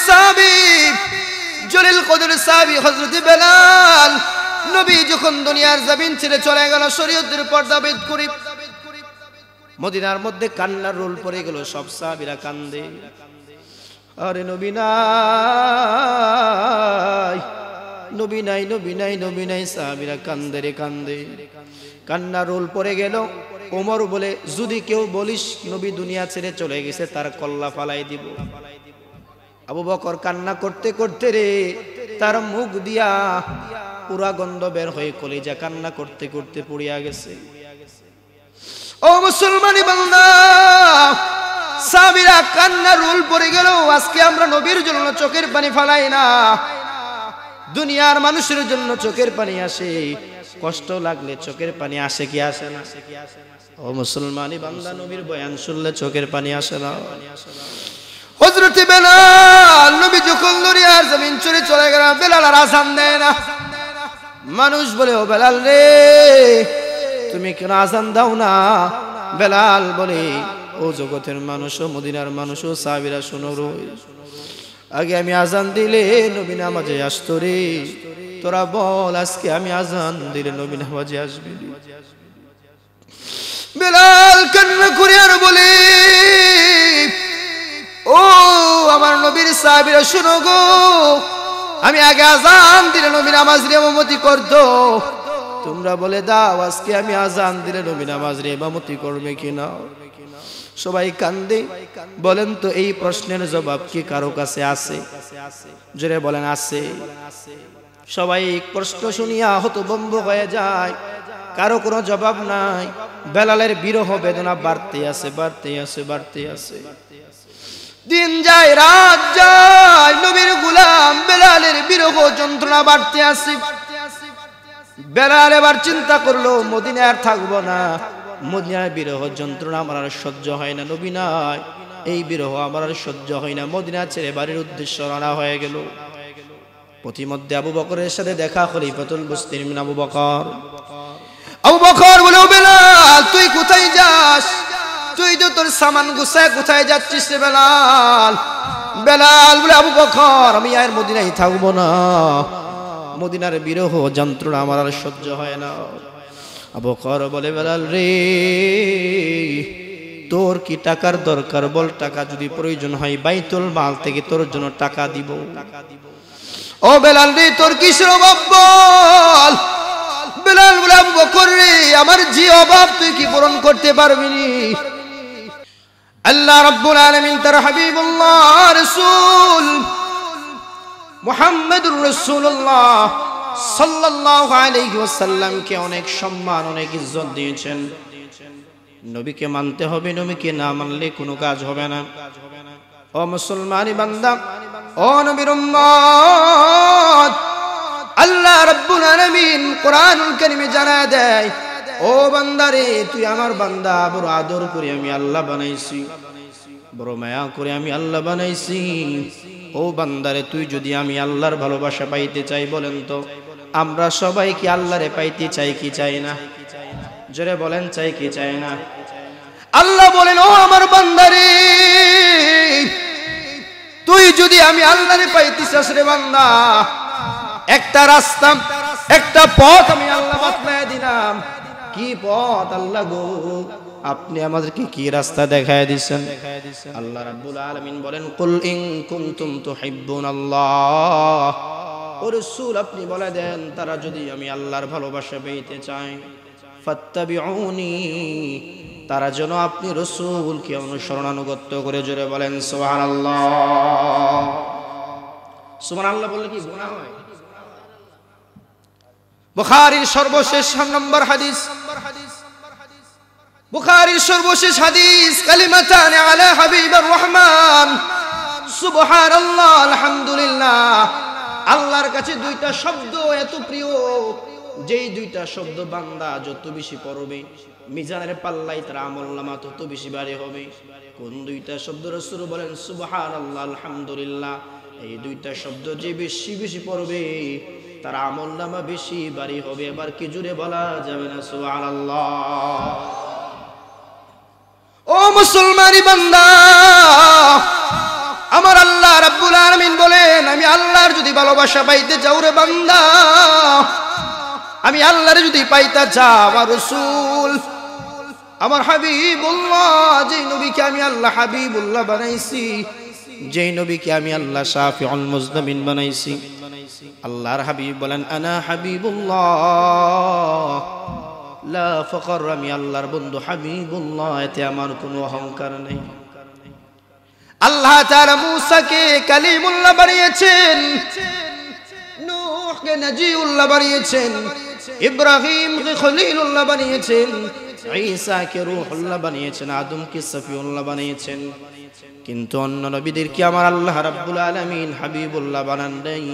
সাহাবী জলিল কদর সাহাবী হযরত বেলাল নবী যখন দুনিয়ার জমিন ছেড়ে চলে গেল শরীয়তের পর্দা ভেদ করে মদিনার মধ্যে কান্নার রোল পড়ে গেল সব সাহাবীরা কান্দে আরে নবী নাই নবী নাই নবী নাই নবী নাই সাহাবীরা কান্দে রে কান্দে কান্নার রোল পড়ে গেল ওমর বলে যদি কেউ বলিস নবী দুনিয়া ছেড়ে চলে গেছে তার কল্লা ফালাই দিব আবু বকর কান্না করতে করতে রে তার মুখ দিয়া পুরা গন্ধ বের হয়ে কলিজা কান্না করতে করতে পুড়িয়া গেছে ও মুসলমানি বান্দা সাহাবীরা কান্নার রোল পড়ে গেল আজকে আমরা নবীর জন্য চোখের পানি ফালাই না দুনিয়ার মানুষের জন্য চোখের পানি আসে কষ্ট লাগলে চোখের পানি আসে কি আসে না ও মুসলমানি বান্দা নবীর বয়ান শুনলে চোখের পানি আসে না হযরত বেলাল নবী যখন দুনিয়ার জমিন ছেড়ে চলে গেল বেলাল আর আযান দেয় না মানুষ বলে ও বেলাল রে তুমি কেন আযান দাও না বেলাল বলে ও জগতের মানুষ ও মদিনার মানুষ ও সাহাবীরা শোনো আগে আমি আযান দিলে নবী নামাজে আসতো রে তোরা বল আজকে আমি আযান দিলে নবী নামাজে আসবে বেলাল কান্না করে আর বলে ও আমার নবীর সাহাবীরা শোনো গো আমি আগে আযান দিলে নবী নামাজের ইমামতি করতো তোমরা বলে দাও আজকে আমি আযান দিলে নবী নামাজের ইমামতি করবে কিনা সবাই কান্দে বলেন তো এই প্রশ্নের জবাব কি কারো কাছে আছে জোরে বলেন আছে সবাই প্রশ্ন শুনিয়া হতভম্ব হয়ে যায় কারো কোনো জবাব নাই বেলালের বিরহ বেদনা বাড়তে আছে বাড়তে আছে বাড়তে আছে দিন যায় রাত যায় নবীর গোলাম বেলালের বিরহ যন্ত্রণা বাড়তে আছে বেলাল এবার চিন্তা করলো মদিনায় আর থাকবো না মদিনার বিরহ যন্ত্রণা আমার আর সহ্য হয় না নবী নাই এই বিরহ আমার আর সহ্য হয় না মদিনা ছেড়ে বাড়ির উদ্দেশ্যে রওনা হয়ে গেল পথিমধ্যে আবু বকরের সাথে দেখা খলিফাতুল মুসলিমিন আবু বকর বলে বেলাল তুই কোথায় যাস তুই তো তোর সামান গুছায় কোথায় যাচ্ছিস রে বেলাল বেলাল বলে আবু বকর আমি আর মদিনায় থাকবো না মদিনার বিরহ যন্ত্রণা আমার আর সহ্য হয় না আবু বকর বলে বেলাল রে তোর কি টাকার দরকার বল টাকা যদি প্রয়োজন হয় বাইতুল মাল থেকে তোর জন্য টাকা দিব ও বেলাল রে তোর কিসের অভাব বল বেলাল বলে আবু বকর রে আমার যে অভাব তুই কি পূরণ করতে পারবি নি আল্লাহ রাব্বুল আলামিন তার হাবিবুল্লাহ রাসূল মুহাম্মদুর রাসূলুল্লাহ সাল্লাল্লাহু আলাইহি ওয়াসাল্লাম কে অনেক সম্মান অনেক ইজ্জত দিয়েছেন নবীকে মানতে হবে নবীকে না মানলে কোনো কাজ হবে না ও মুসলমানি বান্দা ও নবীর উম্মত আল্লাহ রাব্বুল আলামিন কোরআনুল কারীমে জানায় দেয় ও বান্দারে তুই আমার বান্দা বড় আদর করে আমি আল্লাহ বানাইছি বড় মায়া করে আমি আল্লাহ বানাইছি ও বান্দারে তুই যদি আমি আল্লাহর ভালোবাসা পাইতে চাই বলেন তো আমরা সবাই কি আল্লাহরে পাইতে চাই কি চাই না জোরে বলেন চাই কি চাই না আল্লাহ বলেন ও আমার বান্দারে তুই যদি আমি আল্লাহরে পাইতে চাস রে বান্দা একটা রাস্তা একটা পথ আমি আল্লাহ বাতলায় দিলাম কি পথ আল্লাহ গো আপনি আমাদেরকে কি রাস্তা দেখায় দিবেন আল্লাহ রাব্বুল আলামিন বলেন কুল ইন কুনতুম তুহিব্বুনাল্লাহ ও রাসূল আপনি বলে দেন তারা যদি আমি আল্লাহর ভালোবাসা পেতে চায় ফাত্তাবিউনি তারা যেন আপনি রাসূলকে অনুসরণ আনুগত্য করে জোরে বলেন সুবহানাল্লাহ সুবহানাল্লাহ বললে কি গুনাহ হয় বুখারীর সর্বশেষ নম্বর হাদিস বুখারীর সর্বশেষ হাদিস কালিমাতান আলা হাবিবুর রহমান সুবহানাল্লাহ আলহামদুলিল্লাহ আল্লাহর কাছে দুইটা শব্দ এত প্রিয় যেই দুইটা শব্দ বান্দা যত বেশি পড়বে মিজানের পাল্লায় তার আমলনামা তত বেশি ভারী হবে কোন দুইটা শব্দ রাসূল বলেন সুবহানাল্লাহ আলহামদুলিল্লাহ এই দুইটা শব্দ যে বেশি বেশি পড়বে তার আমলনামা বেশি ভারী হবে এবার কি জোরে বলা যাবে না সুবহানাল্লাহ ও মুসলমানি বান্দা আমার আল্লাহ রাব্বুল আলামিন বলেন আমি আল্লাহর যদি ভালোবাসা পাইতে চাও রে বান্দা, আমি আল্লাহর যদি পাইতে চাও, আমার রাসূল আমার হাবিবুল্লাহ, যেই নবীকে আমি আল্লাহ হাবিবুল্লাহ বানাইছি, যেই নবীকে আমি আল্লাহ শাফিউল মুজনাবিন বানাইছি, আল্লাহর হাবিব বলেন আনা হাবিবুল্লাহ লা ফখর, আমি আল্লাহর বন্ধু হাবিবুল্লাহ, এতে আমার কোনো অহংকার নেই। আল্লাহ তাআলা মূসাকে কালিমুল্লাহ বানিয়েছেন, নূহকে নাজিউল্লাহ বানিয়েছেন, ইব্রাহিমকে খলিলুল্লাহ বানিয়েছেন, ঈসাকে রূহুল্লাহ বানিয়েছেন, আদমকে সফিউল্লাহ বানিয়েছেন। কিন্তু অন্য নবীদেরকে আমার আল্লাহ রাব্বুল আলামিন হাবিবুল্লাহ বানান নাই।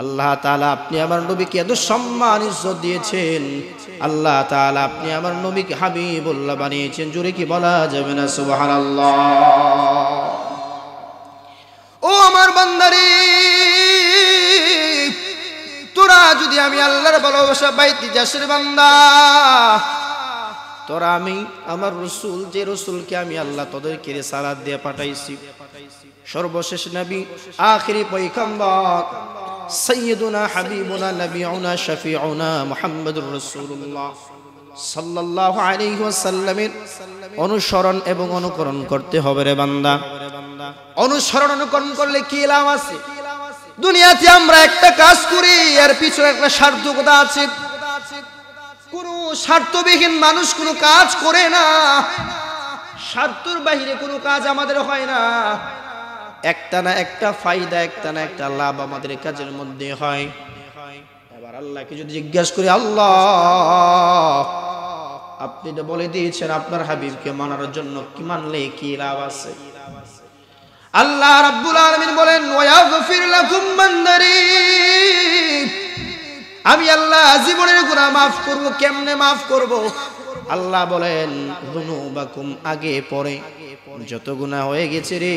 আল্লাহ তাআলা আপনি আমার নবীকে এত সম্মান ইজ্জত দিয়েছেন, আল্লাহ তাআলা আপনি আমার নবীকে হাবিবুল্লাহ বানিয়েছেন। জোরে কি বলা যাবে না সুবহানাল্লাহ? ও আমার বান্দারে, তোরা যদি আমি আল্লাহর ভালোবাসা পাইতে যাস রে বান্দা, তোরা আমি আমার রাসূল, যে রাসূলকে আমি আল্লাহ তোদেরকে রিসালাত দিয়ে পাঠাইছি, সর্বশেষ নবী, আখিরি পয়গম্বর, সাইয়্যিদুনা হাবিবুনা নবিয়ুনা শফিউনা মুহাম্মদুর রাসূলুল্লাহ সাল্লাল্লাহু আলাইহি ওয়াসাল্লামের অনুসরণ এবং অনুকরণ করতে হবে রে বান্দা। অনুসরণ অনুকরণ করলে কি লাভ আছে? দুনিয়াতে আমরা একটা কাজ করি, এর পিছনে একটা সার্থকতা আছে। কোন স্বার্থবিহীন মানুষ কোনো কাজ করে না, স্বার্থের বাইরে কোনো কাজ আমাদের হয় না। একটা না একটা ফায়দা, একটা না একটা লাভ আমাদের কাজের মধ্যে হয়। এবার আল্লাহকে যদি জিজ্ঞাসা করি, আল্লাহ আপনি তো বলে দিয়েছেন আপনার হাবিবকে মানার জন্য কি মানলে কি লাভ আছে? আল্লাহ রাব্বুল আলামিন বলেন ওয়ায়াগফির লাকুম বান্দারি, আমি আল্লাহ জীবনের গুনাহ মাফ করব। কেমনে মাফ করব? আল্লাহ বলেন যুনুবাকুম, আগে পরে যত গুনাহ হয়ে গেছে রে,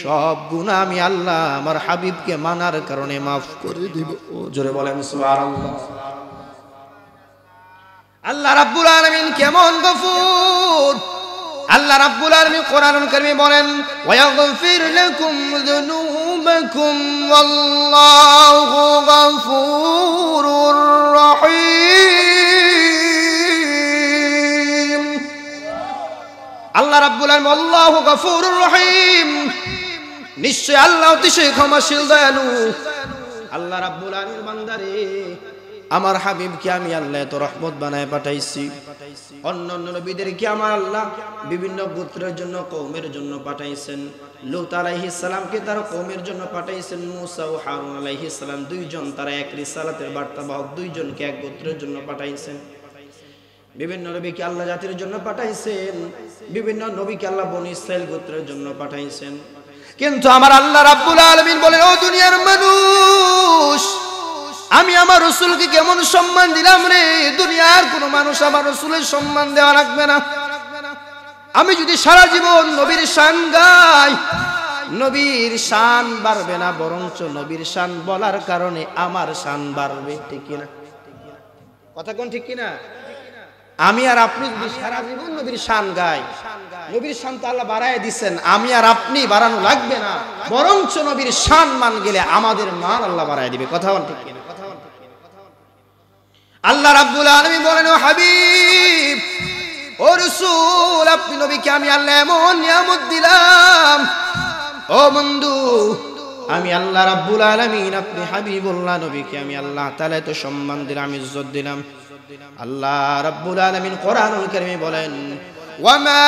সব গুনাহ আমি আল্লাহ আমার হাবিবকে মানার কারণে মাফ করে দিব। জোরে বলেন সুবহানাল্লাহ। আল্লাহ রাব্বুল আলামিন কেমন গফুর! আল্লাহ রাব্বুল আলামিন কোরআনুল কারীমে বলেন ওয়ায়াগফির লাকুম যুনুবাকুম ওয়াল্লাহু গফুরুর রহিম। আল্লাহ রাব্বুল আলামিন আল্লাহু গফুরুর রহিম, নিশ্চয় আল্লাহ অতিশয় ক্ষমাশীল দয়ালু। আল্লাহ রাব্বুল আলামিন বান্দারে, আমার হাবিবকে আমি আল্লাহ এত রহমত বানায় পাঠাইছি। অন্য অন্য নবীদেরকে আমার আল্লাহ বিভিন্ন গোত্রের জন্য, কওমের জন্য পাঠাইছেন। লূত আলাইহিস সালামকে তার কওমের জন্য পাঠাইছেন। মূসা ও হারুন আলাইহিস সালাম দুইজন, তারা এক রিসালাতের বার্তাবাহক, দুইজনকে এক গোত্রের জন্য পাঠাইছেন। বিভিন্ন নবীকে আল্লাহ জাতির জন্য পাঠাইছেন, বিভিন্ন নবীকে আল্লাহ বনি ইসরাইল গোত্রের জন্য পাঠাইছেন। কিন্তু আমার আল্লাহ রাব্বুল আলামিন বলেন, ও দুনিয়ার মানুষ, আমি আমার রাসূলকে কেমন সম্মান দিলাম রে! দুনিয়ার কোন মানুষ আমার রাসূলের সম্মান দেওয়া লাগবে না। আমি যদি সারা জীবন নবীর শান গাই, নবীর শান বাড়বে না, বরঞ্চ নবীর শান বলার কারণে আমার শান বাড়বে। ঠিক কিনা? কথা কোন ঠিক কিনা? আমি আর আপনি যদি সারা জীবন নবীর শান গাই, নবীর শান তো আল্লাহ বাড়ায় দিচ্ছেন, আমি আর আপনি বাড়ানো লাগবে না, বরঞ্চ নবীর শান মান গেলে আমাদের মান আল্লাহ বাড়ায় দিবে। কথা বল ঠিক কিনা? আল্লাহ রাব্বুল আলামিন বলেন, ও হাবিব, ও রাসূল, আপনি নবীকে আমি আল্লাহ এমন নিয়ামত দিলাম। ও বন্ধু, আমি আল্লাহ রাব্বুল আলামিন, আপনি হাবিবুল্লাহ নবীকে আমি আল্লাহ তাআলা এত সম্মান দিলাম, ইজ্জত দিলাম। আল্লাহ রাব্বুল আলামিন কোরআনুল কারীমে বলেন ওয়ামা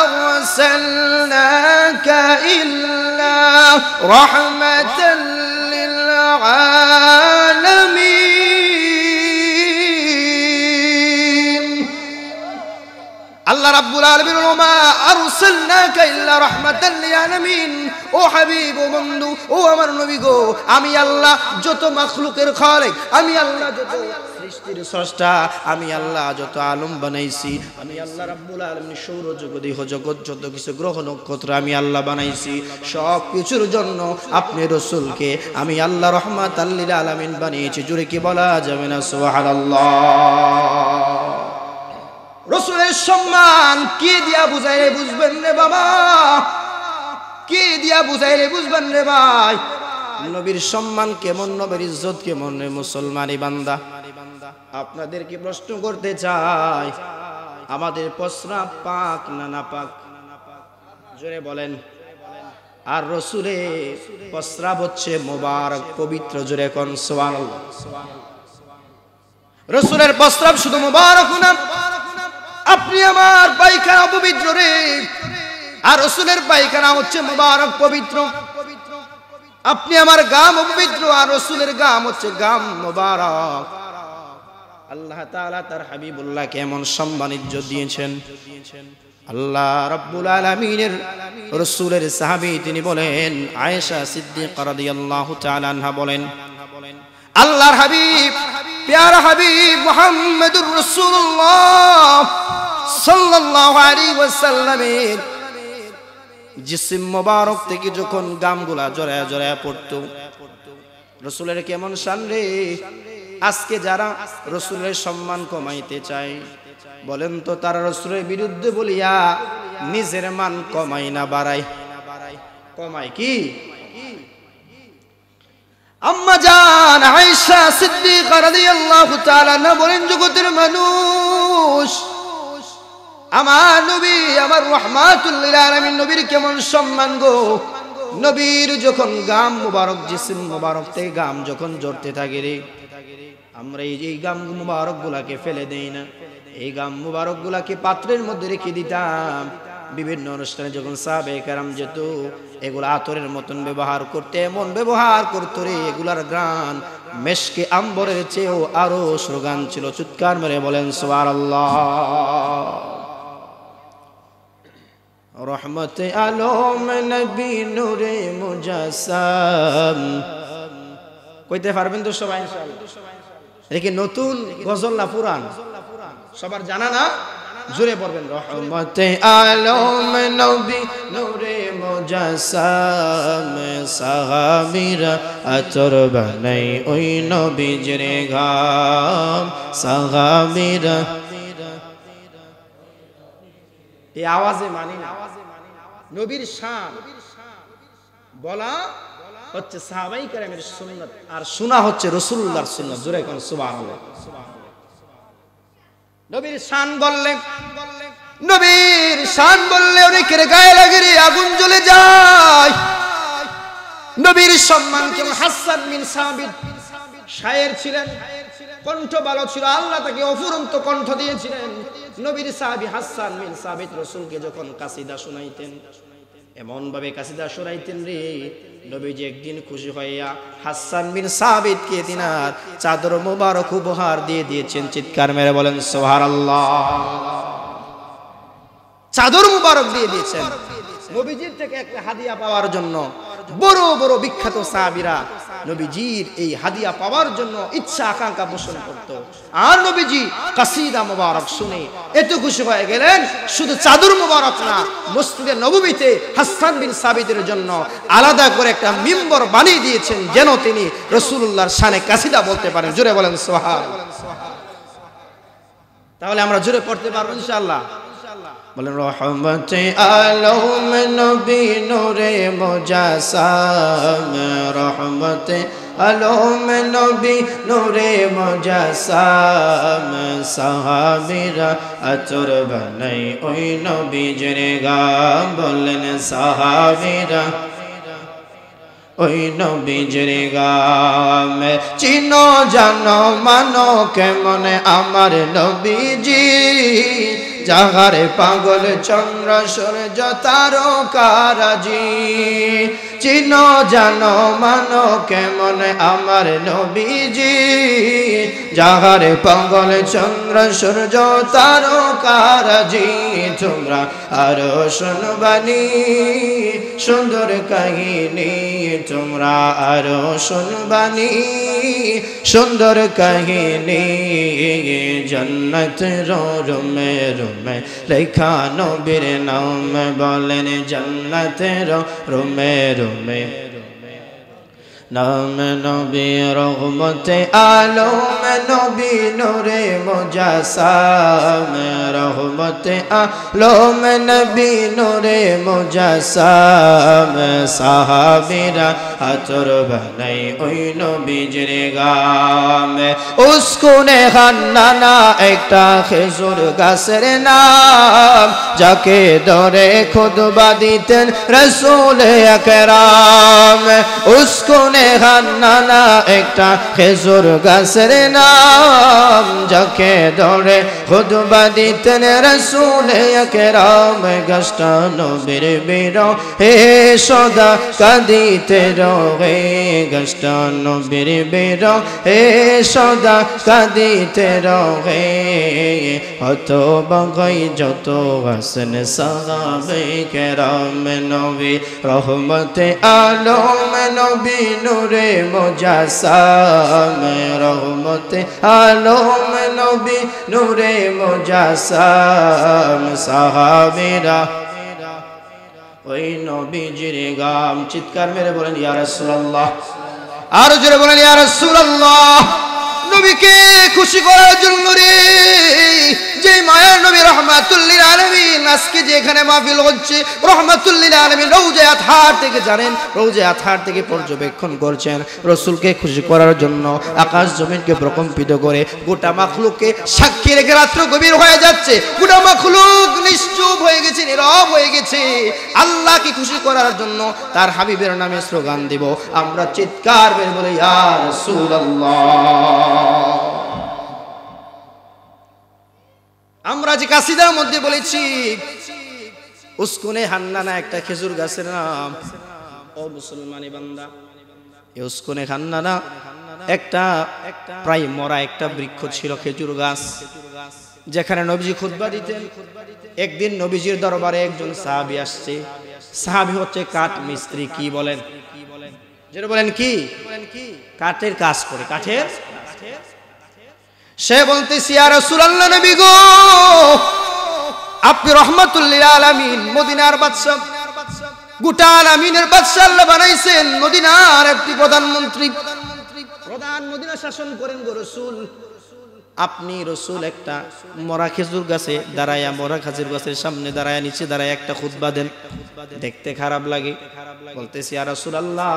আরসালনাকা ইল্লা রাহমাতাল লিল আলামিন। আল্লাহ রাব্বুল আলামিন ওয়ামা আরসালনাকা ইল্লা রাহমাতাল লিল আলামিন। ও হাবিব, ও বন্ধু, ও আমার নবী গো, আমি আল্লাহ যত মাখলুকের খালিক, আমি আল্লাহ যত সৃষ্টির স্রষ্টা, আমি আল্লাহ যত আলম বানাইছি, আমি আল্লাহ রাব্বুল আলামিন সৌরজগৎ, ইহজগৎ যত কিছু গ্রহ নক্ষত্র আমি আল্লাহ বানাইছি, সব কিছুর জন্য আপনি রাসূলকে আমি আল্লাহ রাহমাতাল লিল আলামিন বানিয়েছি। জোরে কি বলা যাবে না সুবহানাল্লাহ? রাসূলের সম্মান কি দিয়া বুঝাইলে বুঝবেন রে বাবা? কি দিয়া বুঝাইলে বুঝবেন রে ভাই? নবীর সম্মান কেমন, নবীর ইজ্জত কেমন রে মুসলমানি বান্দা। আপনাদেরকে প্রশ্ন করতে চাই, আমাদের প্রস্রাব পাক না নাপাক? জোরে বলেন। আর রাসূলের প্রস্রাব হচ্ছে মোবারক, পবিত্র। জোরে কোন সুবহানাল্লাহ। রাসূলের প্রস্রাব শুধু মোবারক না, আপনি আমার পায়খানা পবিত্র রে। আর রাসূলের পায়খানা হচ্ছে মোবারক, পবিত্র। আপনি আমার গাম পবিত্র, আর রাসূলের গাম হচ্ছে গাম মোবারক। আল্লাহ তাআলা তার হাবিবুল্লাহকে এমন সম্মান ইজ্জত দিয়েছেন। আল্লাহ রাব্বুল আলামিনের রাসূলের সাহাবী তিনি বলেন, আয়েশা সিদ্দিকা রাদিয়াল্লাহু তাআলা আনহা বলেন, আল্লাহর হাবিব, প্যারা হাবিব মুহাম্মদুর রাসূলুল্লাহ সাল্লাল্লাহু আলাইহি ওয়াসাল্লামের জিসিম মোবারক থেকে যখন গামগুলা জড়ায়া জড়ায়া পড়তো, রাসূলের কেমন শান রে। আজকে যারা রাসূলের সম্মান কমাইতে চায়, বলেন তো তারা রাসূলের বিরুদ্ধে বলিয়া নিজের মান কমাই না বাড়ায়? কমায় কি? আম্মা জান আয়েশা সিদ্দিকা রাদিয়াল্লাহু তাআলা না বলেন, জগতের মানুষ, আমার নবী, আমার রাহমাতুল লিল আলামিন নবীর কেমন সম্মান গো। নবীর যখন গাম মুবারক, জিসিম মুবারক থেকে গাম যখন জড়তে থাকে রে, আমরা এই গাম মুবারক গুলাকে ফেলে দেই না। এই গাম মুবারক গুলাকে পাত্রের মধ্যে রেখে দিতাম। বিভিন্ন অনুষ্ঠানে যখন সাহাবায়ে কেরাম যেত, এগুলা আতরের মতন ব্যবহার করতে, এমন ব্যবহার করতো রে, এগুলার গান মেশকে আম্বরের চেয়েও আরো সুগান ছিল। চিৎকার মেরে বলেন সুবহানাল্লাহ। রহমতে আলম নবী নূরে মুজাসসাম। কইতে পারবেন তো সবাই ইনশাআল্লাহ? এটা কি নতুন গজল না পুরান? সবার জানা না? জোরে পড়বেন। রহমতে আলম নবী নূরে মুজাসসাম, সাহাবীরা আতর বানাই ওই নবীর গাম। সাহাবীরা এই আওয়াজে মানি না। নবীর শান বলা হচ্ছে সাহাবায়ে কেরামের সুন্নাত, আর শোনা হচ্ছে রাসূলুল্লাহর সুন্নাত। জোরে কোন সুবহানাল্লাহ। নবীর শান বললে, নবীর শান বললে অনেকের গায়ে লাগে রে, আগুন জ্বলে যায়। নবীর সম্মান কেমন? হাসান বিন সাবিত শায়ের ছিলেন, কণ্ঠ ভালো ছিল, আল্লাহ তাকে অফুরন্ত কণ্ঠ দিয়েছিলেন। নবীর সাহাবী হাসান বিন সাবিত রাসূলকে যখন কাসিদা শোনাইতেন, এমন ভাবে কাসিদা শোনাইতেন রে, নবীজি একদিন খুশি হইয়া হাসান বিন সাবিতকে তিনার চাদর মোবারক উপহার দিয়ে দিয়েছেন। চিৎকার মেরে বলেন সুবহানাল্লাহ। চাদর মোবারক দিয়ে দিয়েছেন নবীজির থেকে একটা হাদিয়া পাওয়ার জন্য। বড় বড় বিখ্যাত সাহাবীরা নবীজির এই হাদিয়া পাওয়ার জন্য ইচ্ছা আকাঙ্ক্ষা পোষণ করত। আর নবীজি কাসিদা মোবারক শুনে এত খুশি হয়ে গেলেন, শুধু চাদর মোবারক না, মসজিদে নববীতে হাসান বিন সাবিতের জন্য আলাদা করে একটা মিম্বর বানিয়ে দিয়েছেন, যেন তিনি রাসূলুল্লাহর শানে কাসিদা বলতে পারেন। জোরে বলেন সুবহানাল্লাহ। তাহলে আমরা জোরে পড়তে পারবো ইনশাআল্লাহ। বলেন রহমতে আলম নবী নূরে মুজাসসাম, রহমতে আলম নবী নূরে মুজাসসাম, সাহাবীরা আতর বানাই ওই নবীর গাম। বলেন সাহাবীরা ওই নবীর গাম। চিনো জানো মানো কেমন আমার নবীজি, যাহারে পাগল চন্দ্র সূর্য তারকারাজি। চিনো জানো মানো কেমন আমার নবীজি, যাহারে পাগল চন্দ্র সূর্য তারকারাজি। তোমরা আরো শুনবানি সুন্দর কাহিনী, তোমরা আরো শুনবানি সুন্দর কাহিনী। জান্নাতের রুমে রুমে লেখা নবীর নাম। বলেন জান্নাতের রুমে রুমে नाम नबी रहमते आलम नबी नूरे मुजस्सम रहमते आलम नबी नूरे मुजस्सम साहाबीरा आतर बनाई ओई नबीजिर गाम उसकुने खान्नाना एकटा खेजुर गाছের नाम যাকে ধরে খুতবা দিতেন রাসূল আকরাম उसकुने খান্নানা একটা খেজুর গাছের নাম যাকে ধরে খুতবা দিতেন রাসূল আকরাম গাছটা নবীর বিরহে সদা কাঁদিতে রহে গাছটা নবীর বিরহে সদা কাঁদিতে রহে হত বাগাই যত হাসন সাহাবে কেরাম নবী রহমতে আলম নবী নূরে মুজস্সম রহমতে আলম নবী নূরে মুজস্সম সাহাবীরা ওই নবীজির গাম চিৎকার মেরে বলেন ইয়া রাসূলুল্লাহ আর জোরে বলেন ইয়া রাসূলুল্লাহ নবীকে খুশি করার জন্য রে যে মায়ার নবী রাহমাতুল লিল আলামিন আজকে যে এখানে মাহফিল হচ্ছে রাহমাতুল লিল আলামিন রওজা আতহার থেকে জানেন রওজা আতহার থেকে পর্যবেক্ষণ করছেন রাসূলকে খুশি করার জন্য আকাশ জমিনকে প্রকম্পিত করে গোটা মাখলুককে সাক্ষী রেখে রাত্র গভীর হয়ে যাচ্ছে গোটা মাখলুক নিশ্চুপ হয়ে গেছে নীরব হয়ে গেছে আল্লাহকে খুশি করার জন্য তার হাবিবের নামে স্লোগান দেব আমরা চিৎকার করে বলে ইয়া রাসূলুল্লাহ আমরা যে কাসিদার মধ্যে বলেছি উসকুনে হান্নানা একটা খেজুর গাছের নাম ও মুসলমানি বান্দা এই উসকুনে হান্নানা একটা প্রায় মরা একটা বৃক্ষ ছিল খেজুর গাছ যেখানে নবীজি খুতবা দিতেন একদিন নবীজির দরবারে একজন সাহাবী আসছে সাহাবী হচ্ছে কাঠ মিস্ত্রি কি বলেন যেটা বলেন কি কাঠের কাজ করে কাঠের সে বলতেছি ইয়া রাসূলুল্লাহ নবী গো আপনি রাহমাতুল লিল আলামিন মদিনার বাদশা গোটা আলামিনের বাদশা আল্লাহ বানাইছেন মদিনার একটি প্রধানমন্ত্রী প্রধান মদিনা শাসন করেন গো রাসূল আপনি রাসূল একটা মরা খেজুর গাছে দাঁড়ায়া মরা খেজুর গাছের সামনে দাঁড়ায়া নিচে দাঁড়ায়া একটা খুতবা দেন দেখতে খারাপ লাগে বলতেছি ইয়া রাসূলুল্লাহ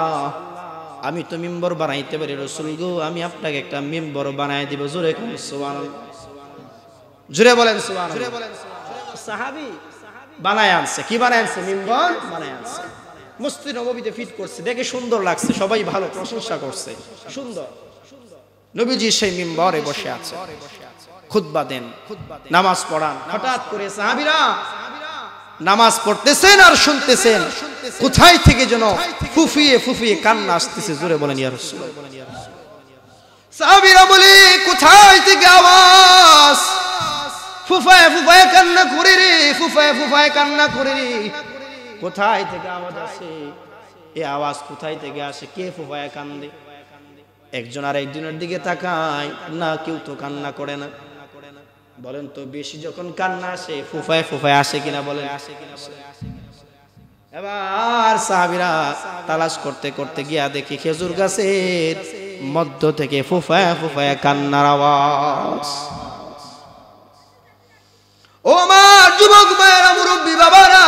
আমি তো মিম্বর বানাইতে পারি রাসূল গো আমি আপনাকে একটা মিম্বর বানায় দিব জোরে কোন সুবহানাল্লাহ জোরে বলেন সুবহানাল্লাহ সাহাবী বানায় আনছে কি বানায় আনছে মিম্বর বানায় আনছে মসজিদ নববীতে ফিট করছে দেখে সুন্দর লাগছে সবাই ভালো প্রশংসা করছে সুন্দর নবীজি সেই মিম্বরে বসে আছে খুতবা দেন নামাজ পড়ান হঠাৎ করে সাহাবীরা নামাজ পড়তেছেন আর শুনতেছেন কোথায় থেকে যেন ফুফিয়ে ফুফিয়ে কান্না আসতেছে জোরে বলেন ইয়া রাসূলুল্লাহ সাহাবীরা বলে কোথায় থেকে আওয়াজ ফুফায়ে ফুফায়ে কান্না করে রে ফুফায়ে ফুফায়ে কান্না করে রে কোথায় থেকে আওয়াজ আসে এই আওয়াজ কোথায় থেকে আসে কে ফুফায়ে কান্দে একজন আর একজনের দিকে তাকায় না কেউ তো কান্না করে না বলেন তো বেশি যখন কান্না আসে ফুফায়ে ফুফায়ে আসে কিনা বলেন আসে কিনা এবার সাহাবীরা তালাশ করতে করতে গিয়া দেখি খেজুর গাছের মধ্য থেকে ফুফায়ে ফুফায়ে কান্নার আওয়াজ ও মা যুবক ভাইরা মুরব্বি বাবারা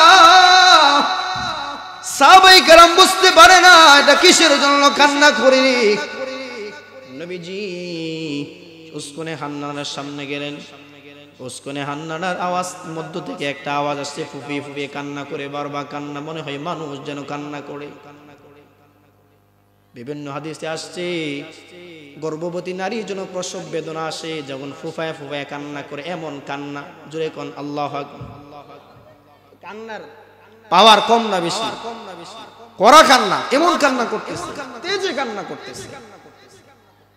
সাহাবায়ে কেরাম বুঝতে পারে না এটা কিসের জন্য কান্না করে নবীজি উসকুনে হান্নানার সামনে গেলেন উসকুনে হান্নানার আওয়াজ মধ্য থেকে একটা আওয়াজ আসছে ফুফিয়ে ফুফিয়ে কান্না করে বারবার কান্না মনে হয় মানুষ যেন কান্না করে বিভিন্ন হাদিসে আসছে গর্ভবতী নারীর জন্য প্রসব বেদনা আসে যখন ফুফায়ে ফুফায়ে কান্না করে এমন কান্না জোরে কোন আল্লাহু আকবার কান্নার পাওয়ার কম না বেশি করা কান্না এমন কান্না করতেছে তেজে কান্না করতেছে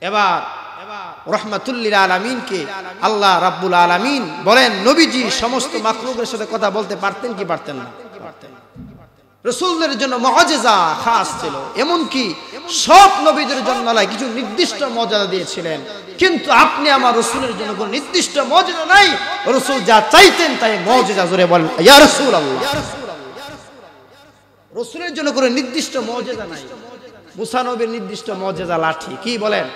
এবার রাহমাতুল লিল আলামিনকে আল্লাহ রাব্বুল আলামিন বলেন নবীজি সমস্ত মাখলুকের সাথে কথা বলতে পারতেন কি পারতেন না রাসূলের জন্য মুআজিজা খাস ছিল এমন কি সব নবীদের জন্য আল্লাহ কিছু নির্দিষ্ট মর্যাদা দিয়েছিলেন কিন্তু আপনি আমার রাসূলের জন্য কোনো নির্দিষ্ট মর্যাদা নাই রাসূল যা চাইতেন তাই মুআজিজা জোরে বলেন ইয়া রাসূলুল্লাহ রাসূলের জন্য কোনো নির্দিষ্ট মর্যাদা নাই মুসা নবীর নির্দিষ্ট মর্যাদা লাঠি, কি বলেন?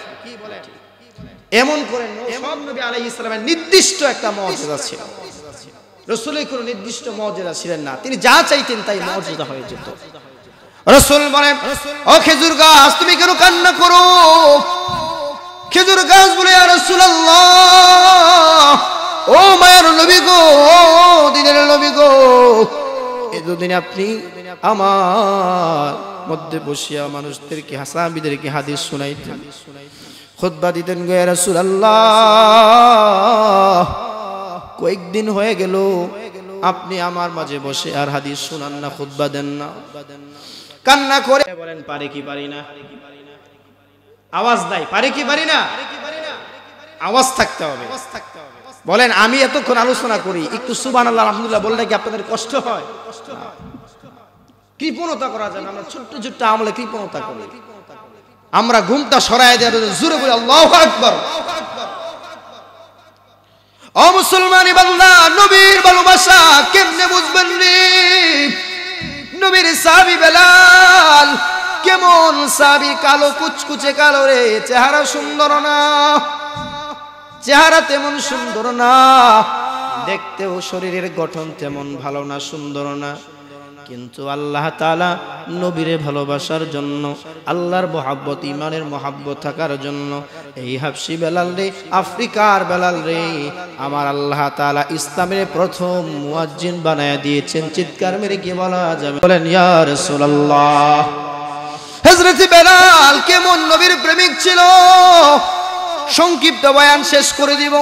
এমন করে সব নবী আলাইহিস সালামের নির্দিষ্ট একটা মর্যাদা ছিল, রাসূলের কোনো নির্দিষ্ট মর্যাদা ছিলেন না, তিনি যা চাইতেন তাই মর্যাদা হয়ে যেত। রাসূল বলেন, ও খেজুর গাছ তুমি কেন কান্না করো? খেজুর গাছ বলে, ইয়া রাসূলুল্লাহ, ও মায়ের নবী গো, ও দিনের নবী গো, এতদিন আপনি আমার মধ্যে বসিয়া মানুষদেরকে, সাহাবীদেরকে হাদিস শুনাইতেন, খুতবা দিতেন গো ইয়া রাসূলুল্লাহ, কয়েকদিন হয়ে গেল আপনি আমার মাঝে বসে আর হাদিস শুনান না, খুতবা দেন না। কান্না করে বলেন, পারে কি পারি না? আওয়াজ নাই, পারে কি পারি না? আওয়াজ থাকতে হবে। বলেন, আমি এতক্ষণ আলোচনা করি, একটু সুবহানাল্লাহ আলহামদুলিল্লাহ বললে কি আপনাদের কষ্ট হয়? কৃপণতা করা যায় না, আমরা ছোট্ট ছোট্ট আমলে কৃপণতা করি। আমরা ঘুমটা সরায় দেওয়ার জোরে বলি আল্লাহু আকবার। ও মুসলমানি বান্দা, নবীর ভালোবাসা কেমনে বুঝবেন রে? নবীর সাহাবী বেলাল কেমন সাহাবী, কালো কুচকুচে কালো রে, চেহারা সুন্দর না, চেহারা তেমন সুন্দর না, দেখতেও শরীরের গঠন তেমন ভালো না, সুন্দর না, কিন্তু আল্লাহ তাআলা নবীরে ভালোবাসার জন্য, আল্লাহর মহব্বত, ইমানের মহব্বত থাকার জন্য এই হাবশি বেলাল রে, আফ্রিকার বেলাল রে আমার আল্লাহ তাআলা ইসলামের প্রথম মুয়াজ্জিন বানায়া দিয়েছেন। চিৎকার মেরে কি বলা যাবে? বলেন ইয়া রাসূলুল্লাহ। হযরত বেলাল কেমন নবীর প্রেমিক ছিল, সংক্ষিপ্ত বয়ান শেষ করে দিব।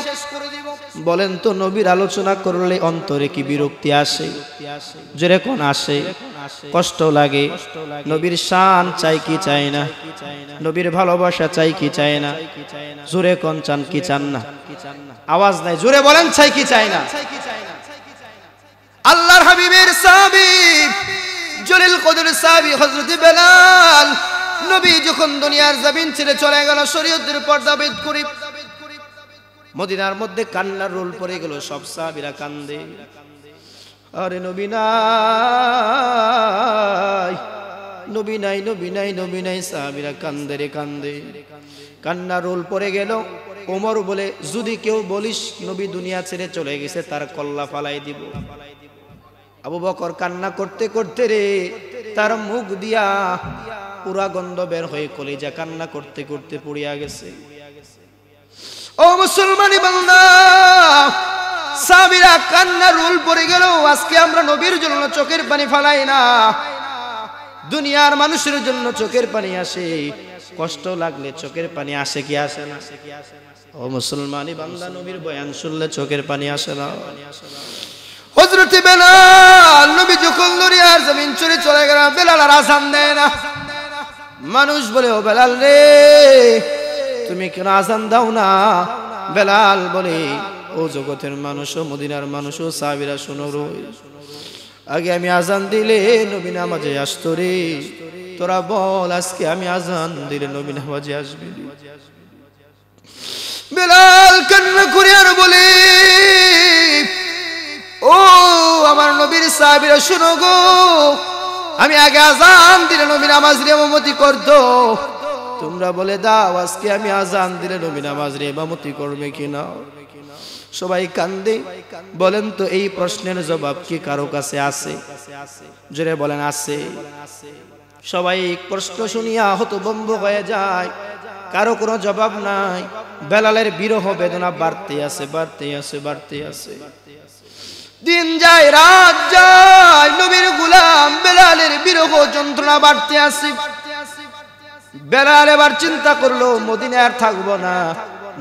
বলেন তো, নবীর আলোচনা করলে অন্তরে কি বিরক্তি আসে? জোরে কোন আসে? কষ্ট লাগে? নবীর শান চাই কি চাই না? নবীর ভালোবাসা চাই কি চাই না? জোরে কোন, চান কি চান না? আওয়াজ নাই, জোরে বলেন, চাই কি চাই না? আল্লাহর হাবিবের সাহাবী, জলিল কদর সাহাবী হযরত বেলাল, নবী যখন দুনিয়ার জমিন ছেড়ে চলে গেল, শরীয়তের পর্দা ভেদ করে মদিনার মধ্যে কান্নার রোল পড়ে গেল, সব সাহাবীরা কান্দে, আরে নবী নাই, নবী নাই, নবী নাই, নবী নাই, সাহাবীরা কান্দে রে কান্দে। কান্নার রোল পড়ে গেল। ওমর বলে, যদি কেউ বলিস নবী দুনিয়া ছেড়ে চলে গেছে, তার কল্লা ফালাই দিব। আবু বকর কান্না করতে করতে রে, তার মুখ দিয়া পুরা গন্ধ বের হয়ে কলিজা কান্না করতে করতে পুড়িয়া গেছে। ও মুসলমানি বান্দা, সাহাবীরা কান্নার রোল পড়ে গেল। আজকে আমরা নবীর জন্য চোখের পানি ফালাই না, দুনিয়ার মানুষের জন্য চোখের পানি আসে, কষ্ট লাগলে চোখের পানি আসে কি আসে না? ও মুসলমানি বান্দা, নবীর বয়ান শুনলে চোখের পানি আসে না? হযরত বেলাল, নবী যখন দুনিয়ার জমিন ছেড়ে চলে গেল, বেলাল আর আযান দেয় না। মানুষ বলে, ও বেলাল রে, তুমি কেন আযান দাও না? বেলাল বলে, ও জগতের মানুষ, ও মদিনার মানুষ, ও সাহাবীরা শোনো রে, আগে আমি আযান দিলে নবী নামাজে আসতো রে, তোরা বল আজকে আমি আযান দিলে নবী নামাজে আসবে? বেলাল কান্না করে আর বলে, ও আমার নবীর সাহাবীরা শোনো গো, আমি আগে আযান দিলে নবী নামাজের ইমামতি করতো, তোমরা বলে দাও আজকে আমি আযান দিলে নবী নামাজের ইমামতি করবে কিনা? সবাই কান্দে। বলেন তো, এই প্রশ্নের জবাব কি কারো কাছে আছে? জোরে বলেন, আছে? সবাই প্রশ্ন শুনিয়া হতভম্ব হয়ে যায়, কারো কোনো জবাব নাই। বেলালের বিরহ বেদনা বাড়তে আছে, বাড়তে আছে, বাড়তে আছে। দিন যায়, রাত যায়, নবীর গোলাম বেলালের বিরহ যন্ত্রণা বাড়তে আছে। বেলাল এবার চিন্তা করলো, মদিনায় আর থাকবো না,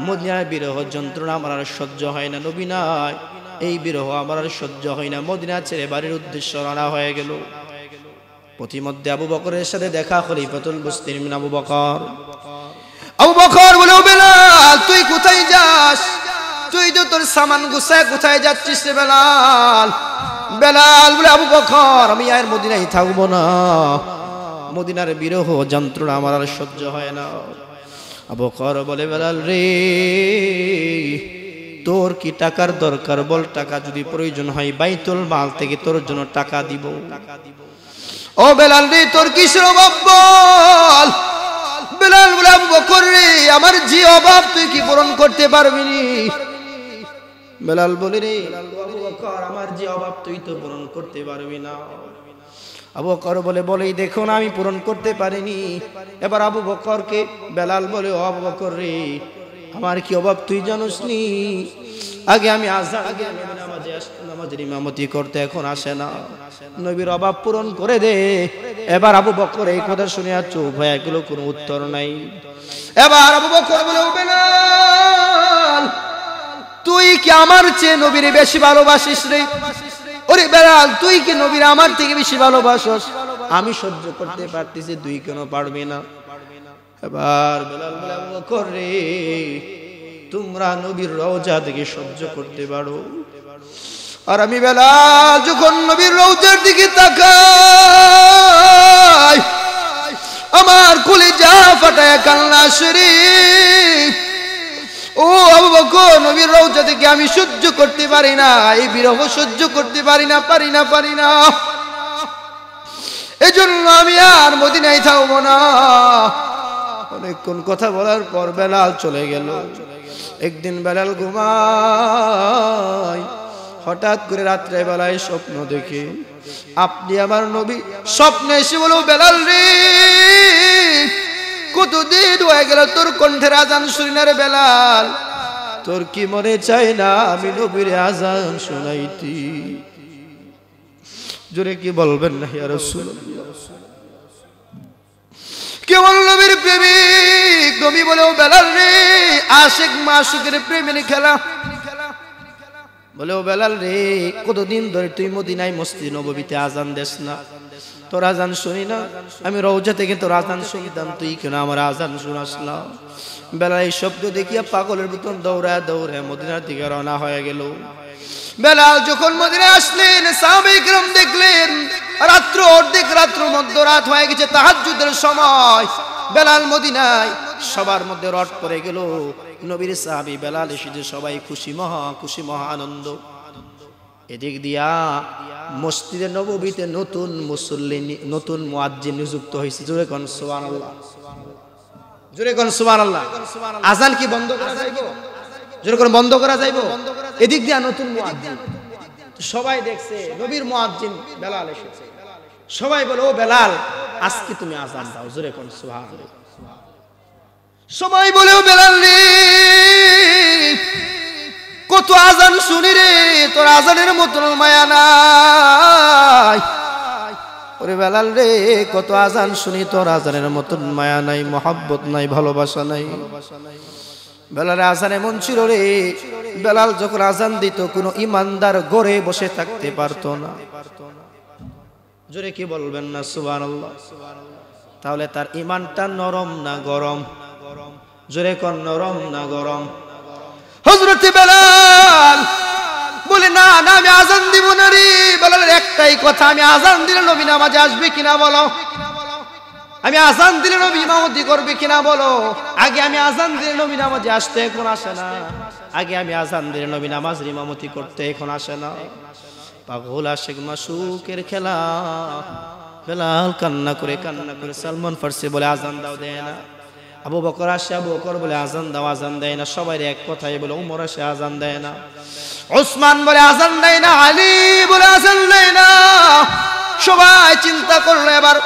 মদিনার বিরহ যন্ত্রণা আমার আর সহ্য হয় না, নবী নাই, এই বিরহ আমার আর সহ্য হয় না। মদিনা ছেড়ে বাড়ির উদ্দেশ্যে রওনা হয়ে গেল। প্রতিমধ্যে আবু বকরের সাথে দেখা, খলিফাতুল মুসলিমিন আবু বকর। আবু বকর বলে, ও বেলাল তুই কোথায় যাস? তুই তো তোর সামান গুছায় কোথায় যাচ্ছিস রে বেলাল? বেলাল বলে, আবু বকর আমি আর মদিনায় থাকবো না, মদিনার বিরহ যন্ত্রণা আমার আর সহ্য হয় না। আবু বকর বলে, বেলাল রে, তোর কি টাকার দরকার বল, টাকা যদি প্রয়োজন হয় বাইতুল মাল থেকে তোর জন্য টাকা দিব। ও বেলাল রে, তোর কিসের অভাব বল? বকর রে, আমার যে অভাব তুই কি পূরণ করতে পারবি নি? বেলাল বলে, রে আবু বকর, আমার যে অভাব তুই তো পূরণ করতে পারবি না। আবু বকর বলেই দেখো না, আমি পূরণ করতে পারিনি। এবার আবু বকরকে বেলাল বলে, ও আবু বকর রে, আমার কি অভাব তুই জানোস নি? আগে আমি আজান দিয়ে নামাজের ইমামতি করতে, এখন আসে না। নবীর অভাব পূরণ করে দে। এবার আবু বকর এই কথা শুনে আর চুপ হয়ে গেল, কোনো উত্তর নাই। এবার আবু বকর বলে, ও বেলাল, তুই কি আমার চেয়ে নবীরে বেশি ভালোবাসিস রে? ওরে বেলাল, তুই কি নবীর আমার থেকে বেশি ভালোবাসস? আমি সহ্য করতে পারতেছি, তুই কেন পারবি না? এবার বেলাল বলে, আবু বকর রে, তোমরা নবীর রওজা থেকে সহ্য করতে পারো, আর আমি বেলাল যখন নবীর রওজার দিকে তাকাই, আমার কলিজা ফাটায় কান্না আসে। ও আবু বকর, নবীর রওজা থেকে আমি সহ্য করতে পারি না, এই বিরহ সহ্য করতে পারি না। এজন্য আমি আর মদিনায় থাকবো না। অনেকক্ষণ কথা বলার পর বেলাল চলে গেল। একদিন বেলাল ঘুমায়, হঠাৎ করে রাত্রে বেলায় স্বপ্ন দেখে, আপনি আমার নবী স্বপ্নে এসে বলো, বেলাল রে, কতদিন হয়ে গেল তোর কণ্ঠের আজান শুনি না রে বেলাল, তোর কি মনে চায় না আমি নবীর আজান শোনাইতি? জোরে কি বলবেন না ইয়া রাসূলুল্লাহ? কেবল নবীর প্রেমিক নবী বলেও, বেলাল রে, আশিক মাশুকের প্রেমের খেলা। বলেও, বেলাল রে, কতদিন ধরে তুই মদিনায় মসজিদ নববীতে আজান দেস না, তোর আজান শুনি না? আমি রওজা থেকে তোর আজান শুনতাম, তুই কেন আমার আজান শোনাস না? বেলাল এই শব্দ দেখিয়া পাগলের মতন দৌড়ায় মদিনার দিকে রওনা হয়ে গেল। বেলাল যখন মদিনায় আসলেন, সাহাবায়ে কিরাম দেখলেন রাত্র অর্ধেক রাত্র, মধ্যরাত হয়ে গেছে, তাহাজ্জুদের সময়। বেলাল মদিনায়, সবার মধ্যে রট পড়ে গেল। নবীর সাহাবী বেলাল এসেছে, সবাই খুশি মহা আনন্দ। এদিক দিয়া মসজিদে নববীতে নতুন মুসল্লি, নতুন মুয়াজ্জিন নিযুক্ত হয়েছে। জোরে কোন সুবহানাল্লাহ, জোরে কোন সুবহানাল্লাহ। আজান কি বন্ধ করা যাইব? জোরে কোন বন্ধ করা যাইব? এদিক দিয়া নতুন মুয়াজ্জিন, সবাই দেখছে নবীর মুয়াজ্জিন বেলাল এসেছে। সবাই বলে, ও বেলাল, আজকে তুমি আজান দাও। জোরে কোন সুবহানাল্লাহ। সবাই বলে, ও বেলাল রে, কত আজান শুনি রে, তোর আজানের মতন মায়া নাই। ওরে বেলাল রে, কত আজান শুনি, তোর আজানের মতন মায়া নাই, মহব্বত নাই, ভালোবাসা নাই। বেলালের আজান এমন ছিল রে, বেলাল যখন আজান দিত, কোনো ইমানদার ঘরে বসে থাকতে পারতো না। জোরে কি বলবেন না সুবহানাল্লাহ? তাহলে তার ইমানটা নরম না গরম? জোরে কোন নরম না গরম? হযরত বেলাল বলে, না না, আমি আজান দিব না রে। বেলালের একটাই কথা, আমি আজান দিলে নবী নামাজে আসবে কিনা বলো, আমি আজান দিলে নবী ইমামতি করবে কিনা বলো। আগে আমি আজান দিলে নবী নামাজে আসতে, এখন আসে না। আগে আমি আজান দিলে নবী নামাজের ইমামতি করতে, এখন আসে না। পাগল আশিক মাশুকের খেলা। বেলাল কান্না করে সালমান ফারসি বলে, আজান দাও, দেয় না। আবু বকর আসে, আবু বকর বলে, আজান দাও, আজান দেয় না। সবাই এক কথাই বলে, উমর আসে, আজান দেয় না। উসমান বলে, আজান দেয় না। আলী বলে, আজান দেয় না। সবাই চিন্তা করলো। এবার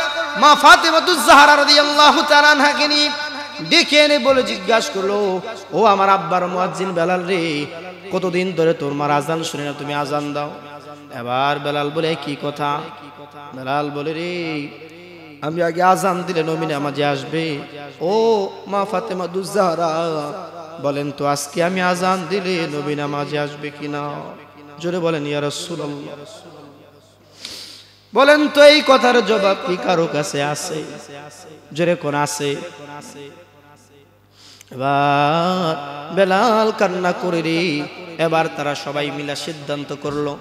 মা ফাতেমাতুজ জাহরা রাদিয়াল্লাহু তাআলা আনহাকে নিয়ে ডেকে এনে বলে জিজ্ঞাসা করলো, ও আমার আব্বার মুয়াজ্জিন বেলাল রে, কতদিন ধরে তোর মার আজান শুনি না, তুমি আজান দাও। এবার বেলাল বলে, কি কথা? বেলাল বলে, রে, আমি আগে আজান দিলে নবী নামাজে আসবে। ও মা ফাতেমাতুজ জাহরা, বলেন তো আজকে আমি আজান দিলে নবী নামাজে আসবে কিনা? জোরে বলেন ইয়া রাসূলুল্লাহ। বলেন তো এই কথার জবাব কি কারো কাছে আছে? জোরে কোন আছে? এবার বেলাল কান্না করে রে। এবার তারা সবাই মিলে সিদ্ধান্ত করলো,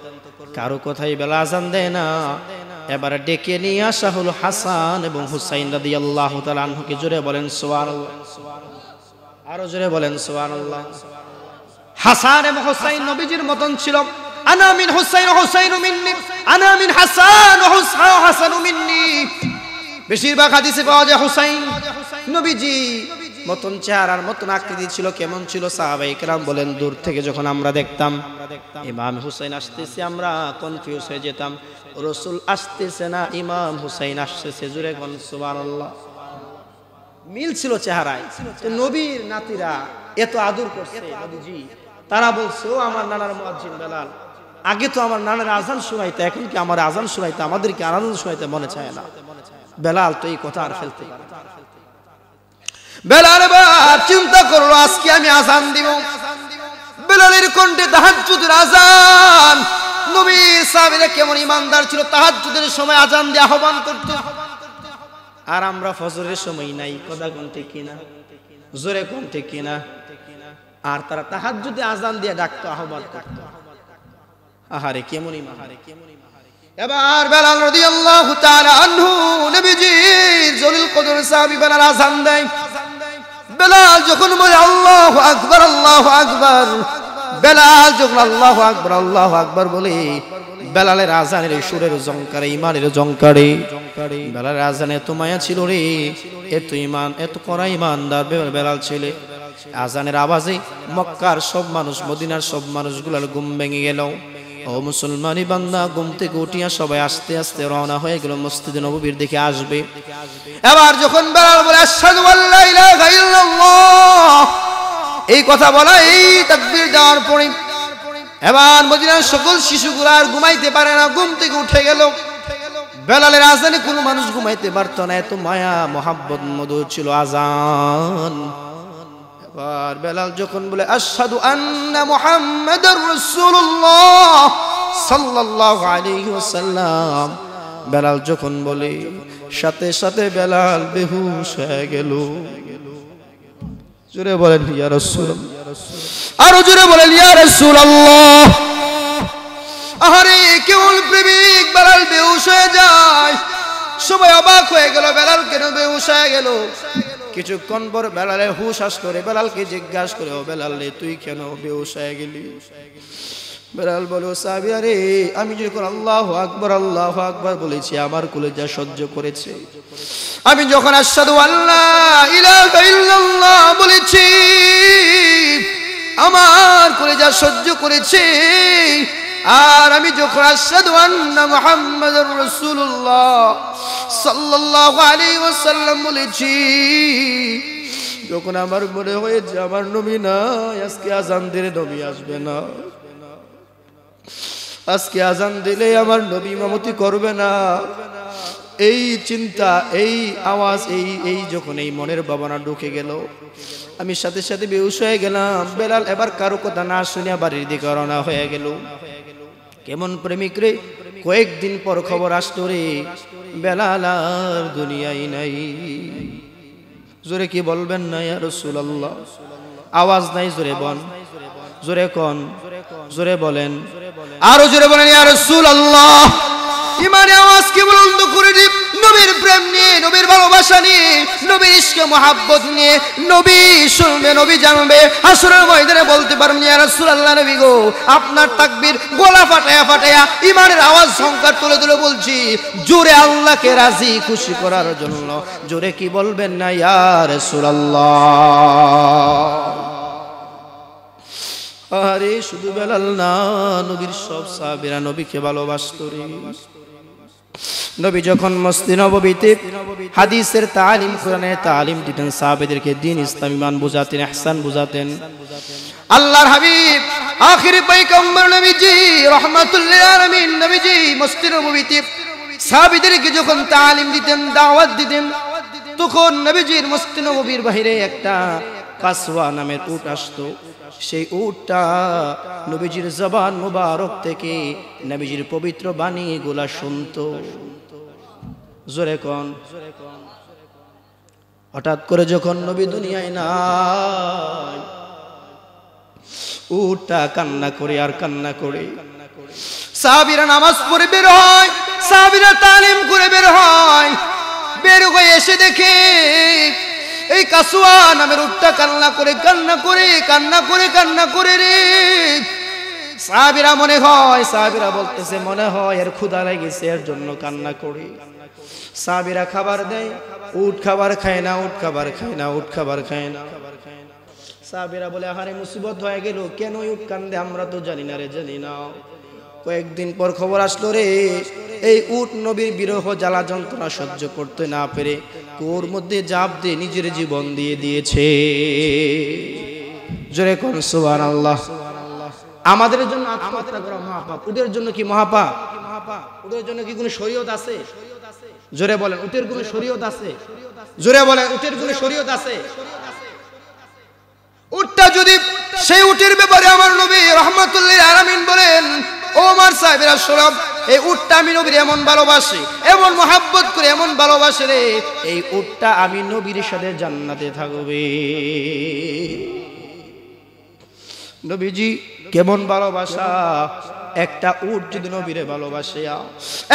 কারো কথাই বেলাল আজান দেয় না। এবার ডেকে নিয়ে আসা হলো হাসান এবং হুসাইন রাদিয়াল্লাহু তাআলা আনহুকে। জোরে বলেন সুবহানাল্লাহ, আরো জোরে বলেন সুবহানাল্লাহ। হাসান এবং হুসাইন নবীজির মতন ছিল। আনা মিন হুসাইন, হুসাইনু মিন্নি, আনা মিন হাসান, হাসানু মিন্নি। বেশিরভাগ হাদিসে পাওয়া যায় হুসাইন নবীজি মতন চেহারার মতন আকৃতি ছিল, কেমন ছিল? সাহাবায়ে কেরাম বলেন দূর থেকে যখন আমরা দেখতাম ইমাম হুসাইন আসতেছে আমরা কনফিউজ হয়ে যেতাম, রাসূল আসতেছে না ইমাম হুসাইন আসতেছে, জোরে কোন সুবহানাল্লাহ। মিল ছিল চেহারায়। তো নবীর নাতিরা এত আদর করছে নবীজি, তারা বলছে ও আমার নানার মুয়াজ্জিন বেলাল, আগে তো আমার নানার আজান শোনাইতে, এখন কি আমার আজান শোনাইতে, আমাদেরকে আজান শোনাইতে মনে চায় না। বেলাল তো এই কথা আর ফেলতে পারে না। বেলাল এবার চিন্তা করলো আজকে আমি আজান দিব। বেলালের কণ্ঠে তাহাজ্জুদের আজান। নবী সাহাবীরা কেমন ইমানদার ছিল, তাহাজ্জুদের সময় আজান দিয়ে আহ্বান করত। আর আমরা ফজরের সময় নাই, কথা কোন ঠিক কিনা, জোরে কোন ঠিক কিনা। আর তারা তাহাজ্জুদে আজান দিয়ে ডাকতো, আহ্বান করত। আহারে কেমন ইমান। এবার বেলাল রাদিয়াল্লাহু তাআলা আনহু নবীজির জলিল কদর সাহাবী বেলাল আজান দেয়। বেলাল যখন বলে আল্লাহু আকবার আল্লাহু আকবার, বেলাল যখন আল্লাহু আকবার আল্লাহু আকবার বলে, বেলালের আজানের সুরের জংকারে ইমানের জংকারে। বেলালের আজানে এত মায়া ছিল রে, এত ইমান, এত কড়া ইমানদার বেলাল ছেলে। আজানের আওয়াজে মক্কার সব মানুষ, মদিনার সব মানুষগুলোর ঘুম ভেঙে গেল। ও মুসলমানি বান্দা, ঘুম থেকে উঠিয়া সবাই আস্তে আস্তে রওনা হয়ে গেল মসজিদে নববীর দিকে আসবে। এবার যখন বেলাল বলে আশহাদু আল্লা ইলাহা ইল্লাল্লাহ, এই কথা বলা, এই তাকবীর দেওয়ার পরে এবার মদিনার সকল শিশুগুলো আর ঘুমাইতে পারে না, ঘুম থেকে উঠে গেল। বেলালের আজানে কোনো মানুষ ঘুমাইতে পারতো না, এত মায়া মোহাব্বত মধু ছিল আজান। এবার বেলাল যখন বলে আশহাদু আন্না মুহাম্মাদুর রাসূলুল্লাহ সাল্লাল্লাহু আলাইহি ওয়াসাল্লাম, বেলাল যখন বলে সাথে সাথে বেলাল বেহুশ হয়ে গেল। জোরে বলেন ইয়া রাসূলুল্লাহ, আরো জোরে বলেন ইয়া রাসূলুল্লাহ। আহারে কেবল প্রেমিক বেলাল বেহুশ হয়ে যায়। সবাই অবাক হয়ে গেল, বেলাল কেন বেহুশ হয়ে গেল? কিছুক্ষণ পর বেলালের হুশ আসলো রে। বেলালকে জিজ্ঞাসা করে, ও বেলাল রে, তুই কেন বেহুশ হয়ে গেলি? বেলাল বলে, সাহাবী আরে, আমি যখন আল্লাহু আকবার বলেছি আমার কলিজা সহ্য করেছে। আমি যখন আশহাদু আল্লা ইলাহা ইল্লাল্লাহ বলেছি আমার কলিজা সহ্য করেছে। আর আমি যখন আশহাদু আন্না মুহাম্মাদুর রাসূলুল্লাহ সাল্লাল্লাহু আলাইহি ওয়াসাল্লাম বলেছি, যখন আমার মনে হয়েছে আমার নবী নাই, আজকে আজান দিলে নবী আসবে না, আজকে আজান দিলে আমার নবী ইমামতি করবে না, এই চিন্তা, এই আওয়াজ, এই যখন এই মনের ভাবনা ঢুকে গেল, আমি সাথে সাথে বেহুশ হয়ে গেলাম। বেলাল এবার কারো কথা না শুনিয়া বাড়ির দিকে রওনা হয়ে গেল। কেমন প্রেমিক রে! কয়েকদিন পর খবর আসতো রে, বেলাল আর দুনিয়ায় নাই। জোরে কি বলবেন না ইয়া রাসূলুল্লাহ? আওয়াজ নাই, জোরে বল, জোরে কোন, জোরে বলেন, আরো জোরে বলেন ইয়া রাসূলুল্লাহ। ইমানে আওয়াজ কি বুলন্দ করে দিই, নবীর প্রেম নিয়ে, নবীর ভালোবাসা নিয়ে, নবীর ইশকে মহব্বত নিয়ে। নবী শুনবে, নবী জানবে, হাসরের ময়দানে বলতে পারবেন ইয়া রাসূলুল্লাহ, নবী গো আপনার তাকবীর গলা ফাটায়া ফাটায়া ইমানের আওয়াজ সংকার তুলে তুলে বলছি, জোরে আল্লাহকে রাজি খুশি করার জন্য। জোরে কি বলবেন না ইয়া রাসূলুল্লাহ? আরে শুধু বেলাল না, নবীর সব সাহাবীরা নবীকে ভালোবাসতো রে। নবী যখন মসজিদে নববীতে হাদিসের তালিম, কোরআনের তালিম দিতেন, সাহাবীদেরকে দ্বীন ইসলাম ঈমান বুঝাতেন, ইহসান বুঝাতেন। আল্লাহর হাবিব আখিরি পয়গম্বর নবীজি রাহমাতুল লিল আলামিন নবীজি মসজিদে নববীতে সাহাবীদেরকে যখন তালিম দিতেন, দাওয়াত দিতেন, তখন নবীজির মসজিদে নববীর বাইরে একটা কাসওয়া নামের উট আসতো। সেই উটটা নবীজির জবান মুবারক থেকে নবীজির পবিত্র বাণীগুলা শুনতো। জোরে কোন। হঠাৎ করে যখন নবী দুনিয়ায় নাই, উটটা কান্না করে আর কান্না করে। সাহাবীরা নামাজ পড়ে বের হয়, সাহাবীরা তালিম করে বের হয়। বের হয়ে এসে দেখে এই কাসওয়া নামের উটটা কান্না করে কান্না করে কান্না করে কান্না করে রে। সাহাবীরা মনে হয়, সাহাবীরা বলতেছে মনে হয় এর ক্ষুধা লেগেছে, এর জন্য কান্না করে। সাহাবীরা খাবার দেয়, উট খাবার খায় না, উট খাবার খায় না, উট খাবার খায় না। সাহাবীরা বলে আহারে মুসিবত হয়ে গেল, কেন উট কান্দে আমরা তো জানি না রে, জানি না। কয়েকদিন পর খবর আসলো রে, এই উট নবীর বিরহ জ্বালা যন্ত্রণা সহ্য করতে না পেরে কুয়োর মধ্যে ঝাঁপ দিয়ে নিজের জীবন দিয়ে দিয়েছে। জোরে কোন সুবহানাল্লাহ। আমাদের জন্য আত্মহত্যা করা মহাপাপ, উটের জন্য কি মহাপাপ? উটের জন্য কি কোনো শরীয়ত আছে? জোরে বলেন, উটের কোনো শরীয়ত আছে? জোরে বলেন, উটের কোনো শরীয়ত আছে? উটটা যদি, সেই উটের ব্যাপারে আমার নবী রাহমাতুল্লিল আলামিন বলেন, ও আমার সাহাবীরা শোনো, এই উটটা আমি নবীর এমন ভালোবাসি, এমন মহব্বত করে এমন ভালোবাসে রে, এই উটটা আমি নবীর সাথে জান্নাতে থাকবে। নবীজি কেমন ভালোবাসা, একটা উট যদি নবীরে ভালোবাসিয়া,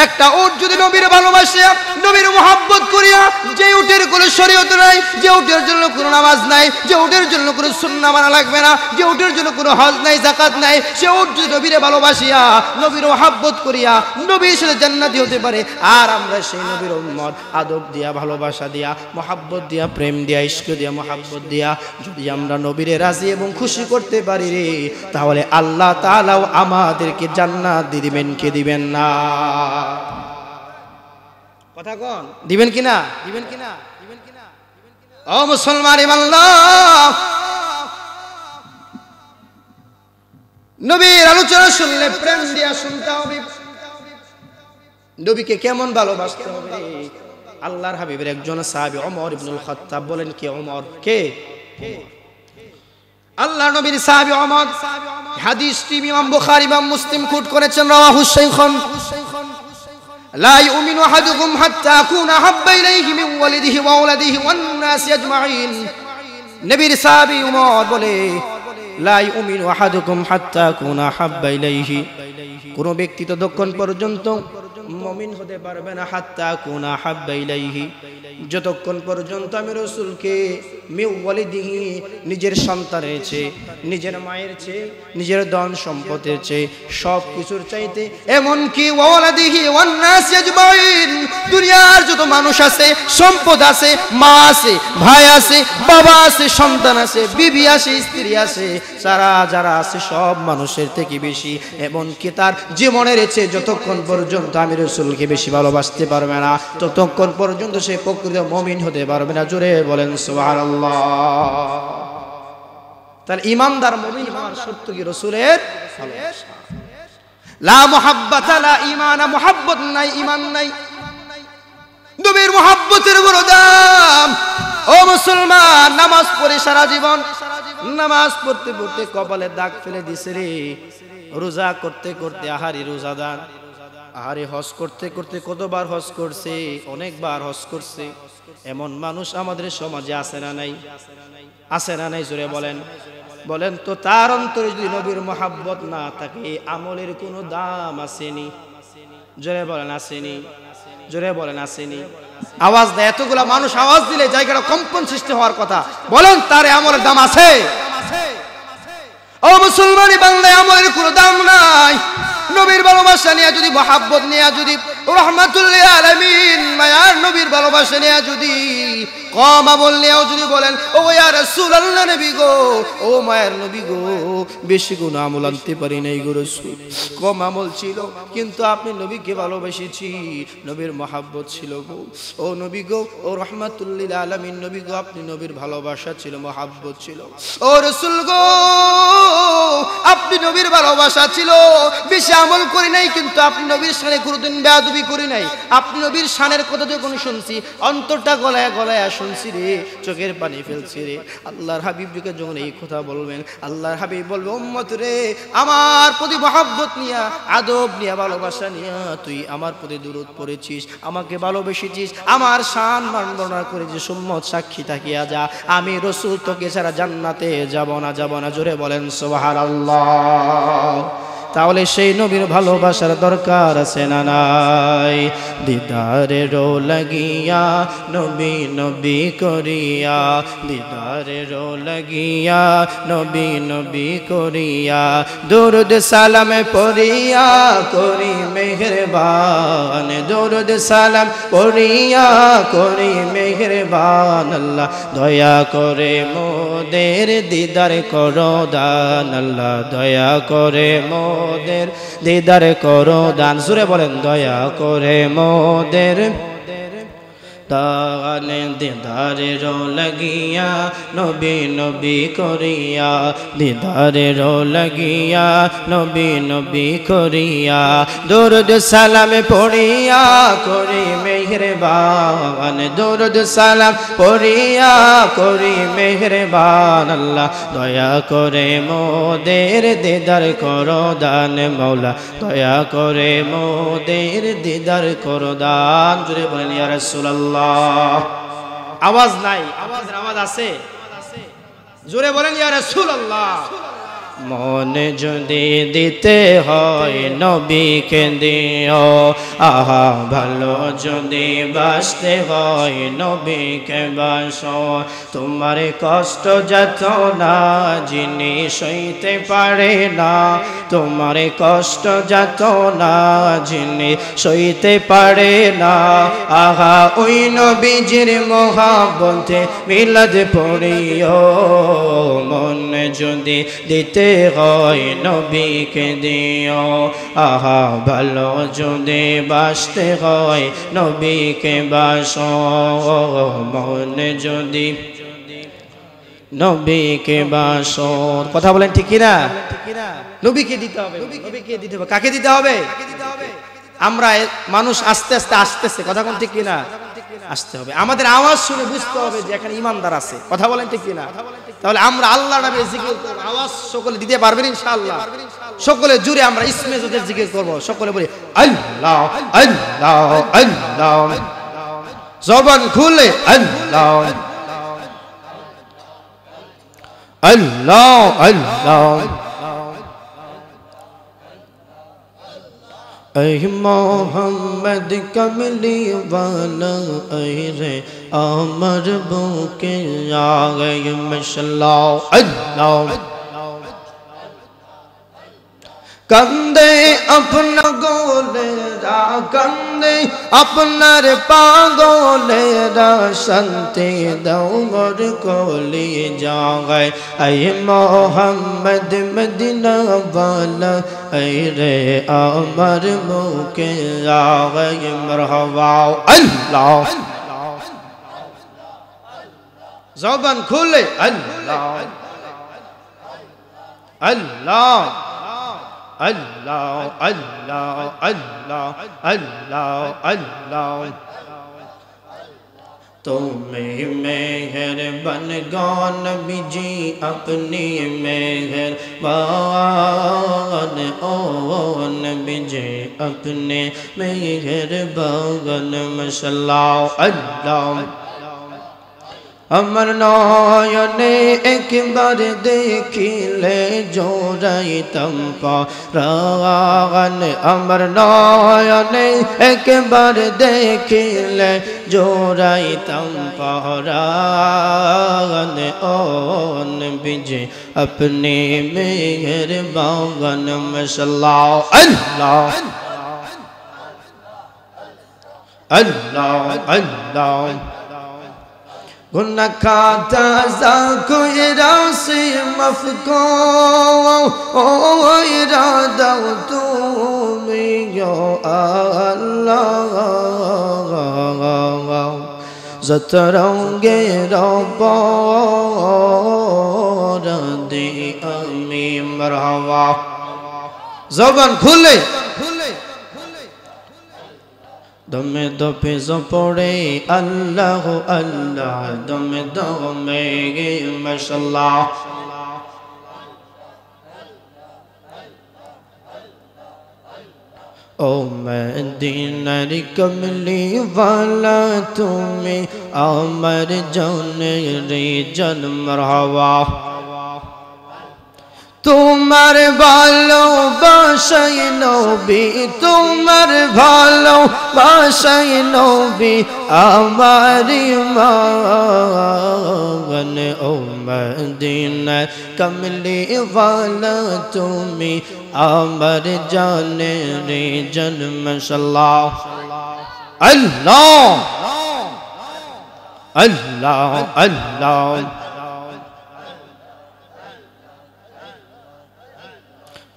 একটা উট যদি নবীরে ভালোবাসিয়া, নবীর মহব্বত করিয়া, যে উটের কোনো শরীয়ত নাই, যে উটের জন্য কোনো নামাজ নাই, যে উটের জন্য কোনো সুন্নাহ মানা লাগবে না, যে উটের জন্য কোনো হজ নাই, যাকাত নাই, সে উট যদি নবীরে ভালোবাসিয়া, নবীর মহব্বত করিয়া নবীর সাথে জান্নাতি হতে পারে। আর আমরা সেই নবীর উম্মত আদব দিয়া, ভালোবাসা দিয়া, মহব্বত দিয়া, প্রেম দিয়া, ইশক দিয়া, মহব্বত দিয়া যদি আমরা নবীরে রাজি এবং খুশি করতে পারি রে, তাহলে আল্লাহ তাআলাও আমাদেরকে জান্নাত দিবেন কি দিবেন না? কথা কোন, দিবেন কি না? দিবেন কি না? দিবেন কি না? ও মুসলমান ইমানদার, নবীর আলোচনা শুনলে প্রেম দিয়া শুনতে হবে। নবীকে কেমন ভালোবাসতে হবে? আল্লাহর হাবিবের একজন সাহাবী ওমর ইবনুল খাত্তাব, বলেন কে ওমর? কে? আল্লাহ নবীর সাহাবী ওমর। হাদিসটি ইমাম বুখারী এবং মুসলিম কোট করেছেন, রাওয়াহু শাইখান। লা ইউমিনু আহাদুকুম হাত্তা আকুনা হাব্বা ইলাইহি মিন ওয়ালিদিহি ওয়া ওয়ালাদিহি ওয়ান নাসি আজমাইন। নবীর সাহাবী ওমর বলে, লা ইউমিনু আহাদুকুম হাত্তা আকুনা হাব্বা ইলাইহি, কোন ব্যক্তি ততক্ষণ পর্যন্ত মুমিন হতে পারবে না, হাত্তা আকুনা হাব্বা ইলাইহি, যতক্ষণ পর্যন্ত আমি রাসূলকে মিন ওয়ালিদিহি, নিজের সন্তানের চেয়ে, নিজের মায়ের চেয়ে, নিজের ধন সম্পদের চেয়ে, সব কিছুর চাইতে, এমনকি ওয়ালাদিহি ওয়ান নাস আজমাইন, দুনিয়ার যত মানুষ আছে, সম্পদ আছে, মা আছে, ভাই আছে, বাবা আছে, সন্তান আছে, বিবি আছে, স্ত্রী আছে, যারা আছে সব মানুষের থেকে বেশি, এমনকি তার জীবনের চেয়ে যতক্ষণ পর্যন্ত আমি রাসূলকে বেশি ভালোবাসতে পারবে না, ততক্ষণ পর্যন্ত সে প্রকৃত মুমিন হতে পারবে না। জোরে বলেন সুবহানাল্লাহ। তার ইমানদার মুমিন হওয়ার শর্ত কি? রাসূলের ভালোবাসা। লা মুহাব্বাতা লা ঈমানা, মুহাব্বত নাই, ঈমান নাই। নবীর মুহাব্বতের বড় দাম। ও মুসলমান, নামাজ পড়ে সারা জীবন, নামাজ পড়তে পড়তে কপালে দাগ ফেলে দিছে রে। রোজা করতে করতে আহারি রোজাদার, আহারে হজ করতে করতে কতবার হজ করছে, অনেকবার হজ করছে। এমন মানুষ আমাদের সমাজে আছে না নাই? আছে না নাই? জোরে বলেন, বলেন তো, তার অন্তরে যদি নবীর মহব্বত না থাকে, আমলের কোনো দাম আসেনি? জোরে বলেন, আসেনি? জোরে বলেন, আসেনি? আওয়াজ দেয়, এতগুলা মানুষ আওয়াজ দিলে জায়গাটা কম্পন সৃষ্টি হওয়ার কথা, বলেন তার আমলের দাম আছে? ও মুসলমানি বাংলা, আমলের কোনো দাম নাই। নবীর ভালোবাসা নিয়ে যদি, মহব্বত নিয়ে যদি, রাহমাতুল লিল আলামিন মায়ার নবীর ভালোবাসা নিয়ে যদি কম আমল নিয়েও যদি বলেন, ও ইয়া রাসূলুল্লাহ নবী গো, ও মায়ের নবী গো, বেশি কোনো আমল আনতে পারি নাই গো রাসূল, কম আমল ছিল, কিন্তু আপনি নবীকে ভালোবেসেছি, নবীর মহব্বত ছিল গো। ও নবী গো, ও রাহমাতুল লিল আলামিন নবী গো, আপনি নবীর ভালোবাসা ছিল, মহব্বত ছিল। ও রাসূল গো, আপনি নবীর ভালোবাসা ছিল, বেশি আমল করি নাই, কিন্তু আপনি নবীর শানে কোনোদিন বেয়াদবি করি নাই। আপনি নবীর শানের কথা যখন শুনছি, অন্তরটা গলায় গলায় শুনছি রে, চোখের পানি ফেলছি রে। আল্লাহর হাবিবকে যখন এই কথা বলবেন, আল্লাহর হাবিব বলবে, উম্মত রে, আমার প্রতি মহব্বত নিয়া, আদব নিয়া, ভালোবাসা নিয়া তুই আমার প্রতি দুরূদ পড়েছিস, আমাকে ভালোবেসেছিস, আমার শান বর্ণনা করেছিস, উম্মত সাক্ষী থাকিয়া যা, আমি রাসূল তোকে ছাড়া জান্নাতে যাব না, যাব না। জোরে বলেন সুবহানাল্লাহ। তাহলে সেই নবীর ভালোবাসার দরকার আছে না নাই? দিদারেরও লাগিয়া নবী নবী করিয়া, দিদারেরও লাগিয়া নবী নবী করিয়া, দুরুদ সালাম পড়িয়া করি মেহেরবান, দুরুদ সালাম পড়িয়া করি মেহেরবান। আল্লাহ দয়া করে মোদের দিদার করো দান, আল্লাহ দয়া করে মোদের দিদার করো দান। সুরে বলেন দয়া করে মোদের দান, দিদারেরও লাগিয়া নবী নবী করিয়া, দিদারেরও লাগিয়া নবী নবী করিয়া, দুরুদ সালাম পড়িয়া করি মেহেরবান, দুরুদ সালাম পড়িয়া করি মেহেরবান। আল্লাহ দয়া করে মোদের দিদার করো দান, মৌলা দয়া করে মোদের দিদার করো দান। জোরে বলেন ইয়া রাসূলুল্লাহ। আওয়াজ নাই, আওয়াজ আছে? জোরে বলেন ইয়া রাসূলুল্লাহ। মন যদি দিতে হয় নবীকে দিও, আহা ভালো যদি বাসতে হয় নবীকে বাসো। তোমার কষ্ট যত না যিনি সইতে পারে না, তোমার কষ্ট যত না যিনি সইতে পারে না, আহা ওই নবীজির মহব্বতে মিলাদ পড়িও। মন যদি দিতে হয় নবীকে দিও, আহা ভালো যদি বাসতে হয় নবীকে বাসো। মন যদি নবীকে বাসো। কথা বলেন ঠিক কিনা? নবীকে দিতে হবে, নবীকে দিতে হবে। কাকে দিতে হবে? আমরা মানুষ আস্তে আস্তে আসতেছে, কথা কোন ঠিক কিনা? আসতে হবে। আমাদের আওয়াজ শুনে বুঝতে হবে যে এখানে ইমানদার আছে। কথা বলেন ঠিক কিনা? তাহলে আমরা আল্লাহ নবীর জিকির করব। আওয়াজ সকলে দিতে পারবেন ইনশাআল্লাহ? সকলে জুড়ে আমরা ইসমে জোদের জিকির করব। সকলে বলি আল্লাহ আল্লাহ আল্লাহ, জবান খুলে আল্লাহ আল্লাহ আল্লাহ। ऐ मोहम्मद कमली वाला ऐ रे अमर बुके आ गए मशल्लाह अल्लाह। कंदे अपना गोलेरा, कंदे अपनार पागोलेरा, शांति दौर कोली जा गए। ऐ मोहम्मद मदीना वाला ऐ रे अमर मुके आ गए मरहबा अल्लाह। ज़बान खुले अल्लाह अल्लाह अल्लाह अल्लाह अल्लाह अल्लाह अल्लाह। तुम्हें मेहरबान गान बिजी अपनी मेहरबान, ओ नबी जी अपने मेहरबान मशल्लाह अल्लाह। अमर नयने एक बार देखिले जोराइतम परान, अमर नयने एक बार देखिले जोराइतम परान, ओ नबी जी अपने मेहरबान मशल्लाह अल्लाह अल्लाह अल्लाह। गुना खाता जा कोई राशि मफको ओ इरादा तुम यो अल्लाह, जतरंगे रब्बा रदे अमी मरहबा। ज़बान खुले दमे दो पे जो पड़े अल्लाह अल्लाह, दमे दो में माशाल्लाह। ओ मदीनार कमली वाला तुम्हें अमर जान रे जन मरहबा। तुम তোমার ভালোবাসায় নবী তোমার ভালোবাসায় নবী আমার ইমান ও মদিনা কমলি ওয়ালা তুমি আমার জানে রে জন্ম সাল্লাহ আল্লাহ আল্লাহ আল্লাহ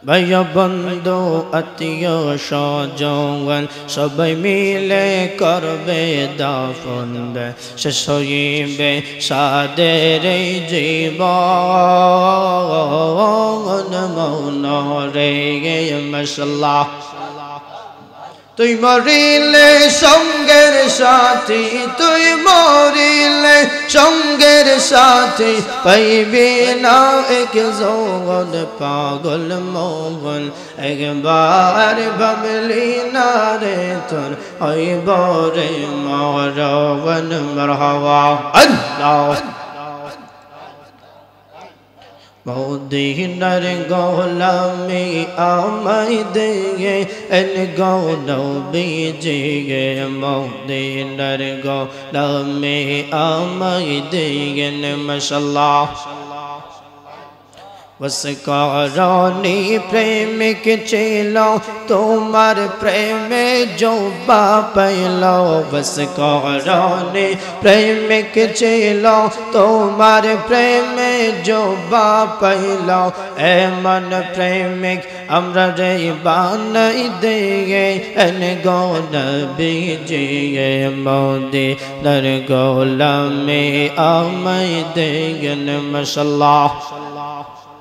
ভাইয়া বন্ধু আত্মীয় স্বজন সবাই মিলে করবে দাফন শেষ হইবে সাদের জীবন মৌন রে মাশাআল্লাহ তুই মরিলে সঙ্গের সাথী তুই মরিলে সঙ্গের সাথী পাইবি না এক যৌবন পাগল মোহন একবার ভাবলি না রে তোর হইব রে মরণ মারহাবা আল্লাহ মদিনার গোলামি আমায় দে এন গৌনবীজি মদিনার গোলামি আমায় দে মাশাআল্লাহ बस करनी प्रेमिक चलो तुम्हार प्रेम जो पैलो बस करनी प्रेमिक चलो तुम्हार प्रेम जो पैलो ए मन प्रेमिक अमरा रे बानाई दे एन गौनबीजी मोदी नर गोलामी आमाय दे माशाअल्लाह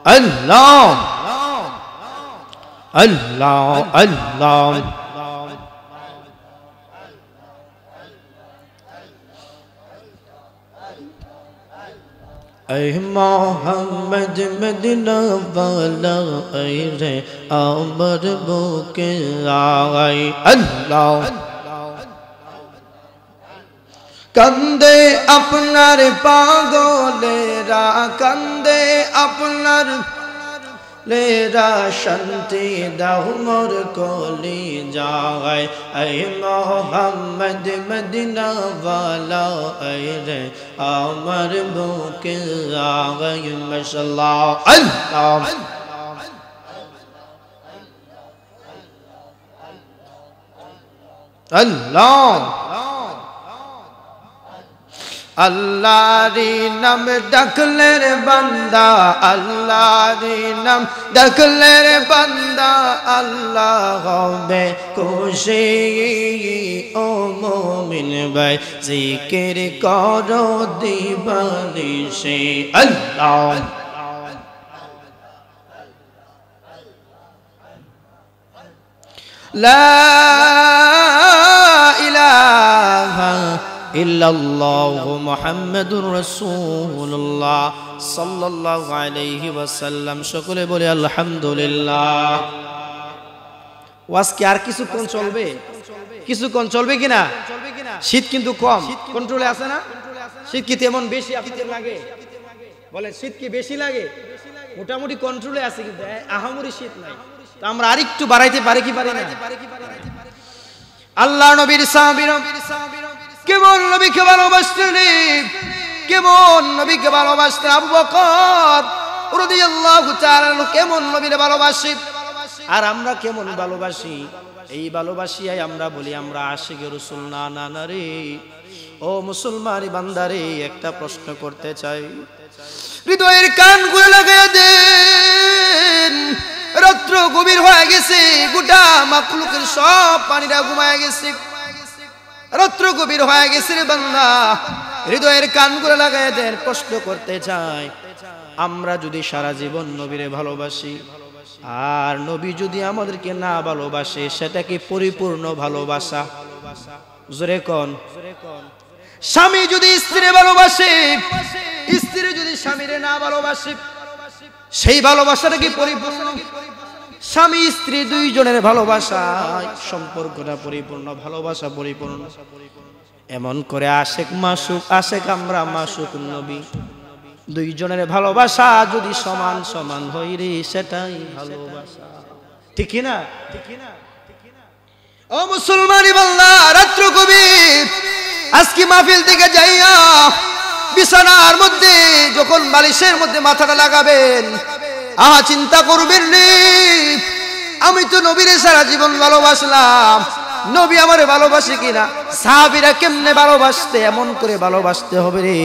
अल्लाह अल्लाह अल्लाह ऐ मोहम्मद मदीना वाला ऐ रे अमर बुके आई अल्लाह कंदे अपनार पागलेरा कंदे अपनार लेरा शांति दाऊ मोर कोली जाए ऐ मोहम्मद मदीना वाला ऐ रे अमर बुके आए माशाअल्लाह अल्लाह अल्लाह अल्लाहरी नाम डकले रे बंदा अल्लाहरी नाम डकले रे बंदा अल्लाह होबे खुशी ओ मोमिन भाई जिक्र करो दीवानिशे अल्लाह ला इलाहा इल्लल्लाहु मुहम्मदुर रसूलुल्लाह सल्लल्लाहु अलैहि वसल्लम সকলে বলে আলহামদুলিল্লাহ ওয়াজ কি আর কিছুক্ষণ চলবে কিছুক্ষণ চলবে কিনা শীত কিন্তু কম কন্ট্রোলে আছে না শীত কি তেমন বেশি আপনাদের লাগে বলেন শীত কি বেশি লাগে মোটামুটি কন্ট্রোলে আছে কিন্তু আহামরি শীত নাই তো আমরা আরেকটু বাড়াইতে পারি কি পারি না আল্লাহ নবীর সাহাবীরা কেমন নবীকে ভালোবাসতেন কেমন নবীকে ভালোবাসতেন আবু বকর রাদিয়াল্লাহু তাআলা কেমন নবীকে ভালোবাসি আর আমরা কেমন ভালোবাসি এই ভালোবাসিয়াই আমরা বলি আমরা আশিকে রাসূল না না না রে ও মুসলমানি বান্দারে একটা প্রশ্ন করতে চাই হৃদয়ের কানগুলো লাগায় দেন রাত্র গভীর হয়ে গেছে গোটা মাখলুকের সব পানিটা ঘুমায় গেছে রাত্র গভীর হয়ে গেছে রে বান্দা হৃদয়ের কানগুলো লাগায় দেন প্রশ্ন করতে চাই আমরা যদি সারা জীবন নবীরে ভালোবাসি আর নবী যদি আমাদেরকে না ভালোবাসে সেটা কি পরিপূর্ণ ভালোবাসা জোরে কোন স্বামী যদি স্ত্রীকে ভালোবাসে স্ত্রী যদি স্বামীরে না ভালোবাসে সেই ভালোবাসাটা কি পরিপূর্ণ স্বামী স্ত্রী দুইজনের ভালোবাসা সম্পর্কটা পরিপূর্ণ ভালোবাসা পরিপূর্ণ এমন করে আশেক মাসুক আশেক আমরা মাসুক নবী দুইজনের ভালোবাসা যদি সমান সমান হয় রে সেটাই ভালোবাসা, ঠিক কি না? ও মুসলমানি বান্দা, রাত্র গভীর, আজকে মাহফিল থেকে যাইয়া বিছানার মধ্যে যখন বালিশের মধ্যে মাথাটা লাগাবেন, চিন্তা করবেন রে, আমি তো নবীর সারা জীবন ভালোবাসলাম, নবী আমারে ভালোবাসে কিনা, সাহাবীরা কেমনে ভালোবাসতে, এমন করে ভালোবাসতে হবে রে।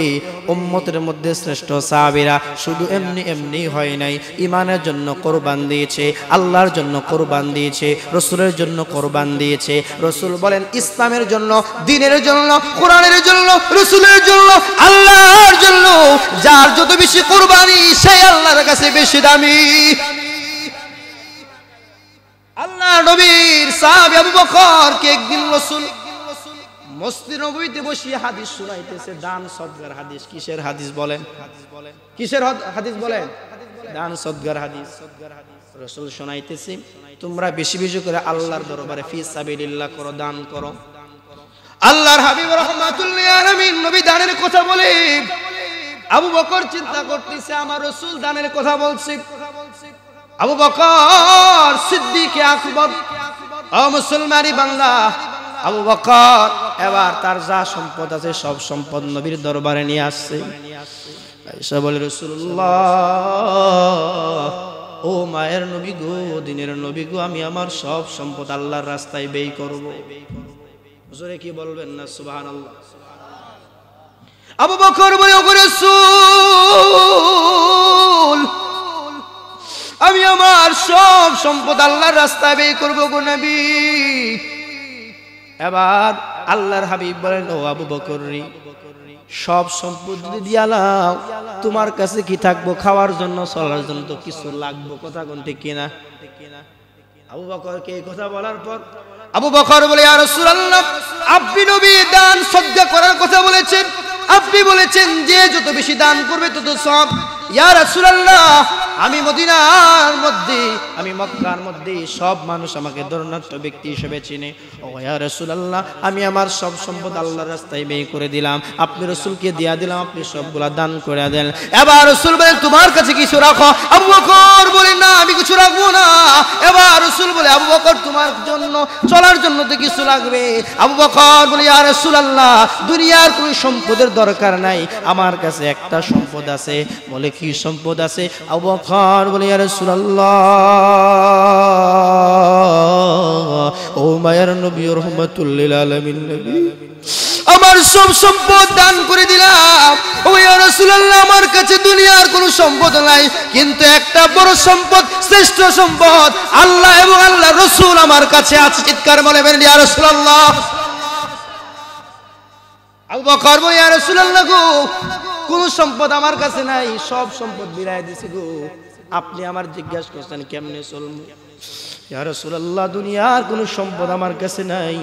উম্মতের মধ্যে শ্রেষ্ঠ সাহাবীরা শুধু এমনি এমনি হয় নাই, ইমানের জন্য কোরবান দিয়েছে, আল্লাহর জন্য কোরবান দিয়েছে, রাসূলের জন্য কোরবান দিয়েছে। রাসূল বলেন ইসলামের জন্য, দ্বীনের জন্য, কোরআনের জন্য, রাসূলের জন্য, আল্লাহর জন্য যার যত বেশি কোরবানি সেই আল্লাহর কাছে বেশি দামি। আল্লাহ নবীর সাহাবী আবু বকর কে একদিন রাসূল মসজিদ নববীতে বসিয়ে হাদিস শোনাইতেছে, দান সদকার হাদিস। কিসের হাদিস বলেন? কিসের হাদিস বলেন? দান সদকার হাদিস। রাসূল শোনাইতেছে, তোমরা বেশি বেশি করে আল্লাহর দরবারে ফি সাবিলিল্লাহ করো, দান করো। আল্লাহর হাবিব রাহমাতুল লিল আলামিন নবী দানের কথা বলে, আবু বকর চিন্তা করতেছে আমার রাসূল দানের কথা বলছে। আবু বকর সিদ্দিক আকবর, ও মুসলমানি বান্দা, আবু বকর এবার তার যা সম্পদ আছে সব সম্পদ নবীর দরবারে নিয়ে আসছে। আয়েশা বলে, রাসূলুল্লাহ, ও মায়ের নবী গো, দিনের নবী গো, আমি আমার সব সম্পদ আল্লাহর রাস্তায় ব্যয় করব। হুজুরে কি বলবেন না সুবহানাল্লাহ? আবু বকর বলে, ও রাসূল, আমি আমার সব সম্পদ আল্লাহর রাস্তায় ব্যয় করবো গো নবী। এবার আল্লাহর হাবিব বলেন, ও আবু বকর রে, সব সম্পদ যদি দিয়ালাম তোমার কাছে কি থাকবো? খাওয়ার জন্য, চলার জন্য তো কিছু লাগবে, কথা কোন ঠিক কিনা? আবু বকরকে এই কথা বলার পর আবু বকর বলে, ইয়া রাসূলুল্লাহ, আপনি নবী দান সদকা করার কথা বলেছেন, আপনি বলেছেন যে যত বেশি দান করবে তত সওয়াব। ইয়া রাসূলুল্লাহ, আমি মদিনার মধ্যে, আমি মক্কার মধ্যে সব মানুষ আমাকে ধর্নাঢ্য ব্যক্তি হিসেবে চিনে। ও ইয়া রাসূলুল্লাহ, আমি আমার সব সম্পদ আল্লাহর রাস্তায় ব্যয় করে দিলাম, আপনি রাসূলকে দিয়া দিলাম, আপনি সবগুলা দান করে দেন। এবার রাসূল বলেন, তোমার কাছে কিছু রাখো? আবু বকর বলেন, না, আমি কিছু রাখবো না। এবার রাসূল বলে, আবু বকর, তোমার জন্য চলার জন্য তো কিছু লাগবে। আবু বকর বলে, ইয়া রাসূলুল্লাহ, দুনিয়ার কোনো সম্পদের দরকার নাই, আমার কাছে একটা সম্পদ আছে। বলে, কি সম্পদ আছে? আবু বকর বলে, ইয়া রাসূলুল্লাহ, ও মায়ের নবী রাহমাতুল লিল আলামিন নবী, আমার সব সম্পদ দান করে দিলাম। ও ইয়া রাসূলুল্লাহ, আমার কাছে দুনিয়ার কোনো সম্পদ নাই, কিন্তু একটা বড় সম্পদ, শ্রেষ্ঠ সম্পদ আল্লাহ এবং আল্লাহর রাসূল আমার কাছে আছে। চিৎকার বলে বলেন, ইয়া রাসূলুল্লাহ। আবু বকর বলে, ইয়া রাসূলুল্লাহ গো, কোন সম্পদ আমার কাছে নাই, সব সম্পদ বিলায় দিছি গো, আপনি আমার জিজ্ঞাসা করছেন কেমনে চলবো? ইয়া রাসূলুল্লাহ, দুনিয়ার কোন সম্পদ আমার কাছে নাই,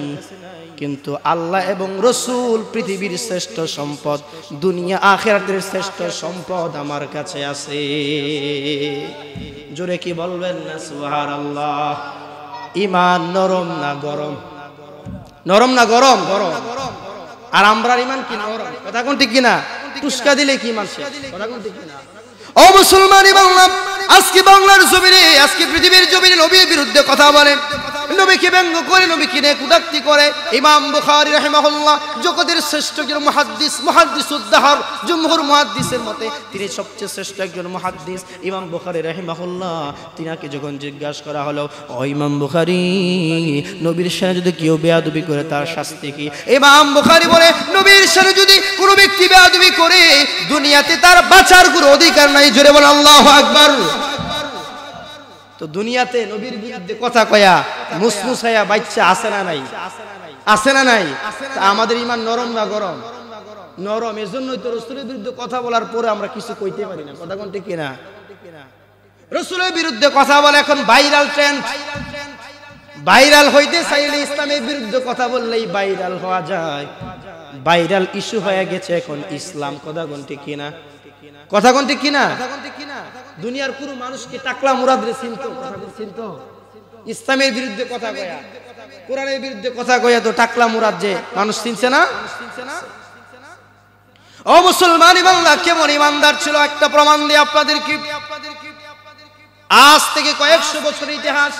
কিন্তু আল্লাহ এবং রাসূল পৃথিবীর শ্রেষ্ঠ সম্পদ, দুনিয়া আখিরাতের শ্রেষ্ঠ সম্পদ আমার কাছে আছে। জোরে কি বলবেন না সুবহানাল্লাহ? ঈমান নরম না গরম? নরম না গরম? গরম। আর আমরার ঈমান কি নরম? কথা কোন ঠিক কিনা? টুসকা দিলে কি মানছে? কথা কোন ঠিক কিনা? ও মুসলমানি বাংলা, আজকে বাংলার জমিনে, আজকে পৃথিবীর জমিনে নবীর বিরুদ্ধে কথা বলে, নবীকে ব্যঙ্গ করে, নবীকে নিয়ে কুটাক্তি করে। ইমাম বুখারী রাহিমাহুল্লাহ জগতের শ্রেষ্ঠ একজন মুহাদ্দিস, মুহাদ্দিসুদ্দাহর, জমহুর মুহাদ্দিসের মতে তিনি সবচেয়ে শ্রেষ্ঠ একজন মুহাদ্দিস। ইমাম বুখারী রাহিমাহুল্লাহ, তিনাকে যখন জিজ্ঞাসা করা হলো, ও ইমাম বুখারী, নবীর সাথে যদি কেউ বেয়াদবি করে তার শাস্তি কি? ইমাম বুখারী বলে, নবীর সাথে যদি কোনো ব্যক্তি বেয়াদবি করে দুনিয়াতে তার বাঁচার কোনো অধিকার নাই। জোরে বল আল্লাহু আকবার। তো দুনিয়াতে নবীর বিরুদ্ধে কথা কয়া মুসমুসায়া বাচ্চা আছে না নাই? আছে না নাই? আমাদের ঈমান নরম না গরম? নরম। এজন্যই তো রাসূলের বিরুদ্ধে কথা বলার পরে আমরা কিছু কইতে পারি না। কথা কোন ঠিক কিনা? রাসূলের বিরুদ্ধে কথা বলে এখন ভাইরাল ট্রেন্ড। ভাইরাল হইতে চাইলে ইসলামের বিরুদ্ধে কথা বললেই ভাইরাল হওয়া যায়। ভাইরাল ইস্যু হয়ে গেছে এখন ইসলাম। কথা কোন ঠিক কিনা? কথা কোন ঠিক কিনা? দুনিয়ার পুরো মানুষকে টাকলা মুরাদ রে চিনতো, কথা চিনতো। ইসলামের বিরুদ্ধে কথা কয়া, কোরআনের বিরুদ্ধে কথা কয়া তো টাকলা মুরাদ যে মানুষ চিনছে না? ও মুসলমানি বাংলা কেমন ইমানদার ছিল একটা প্রমাণ দিয়ে আপনাদেরকে। আজ থেকে কয়েকশো বছর ইতিহাস,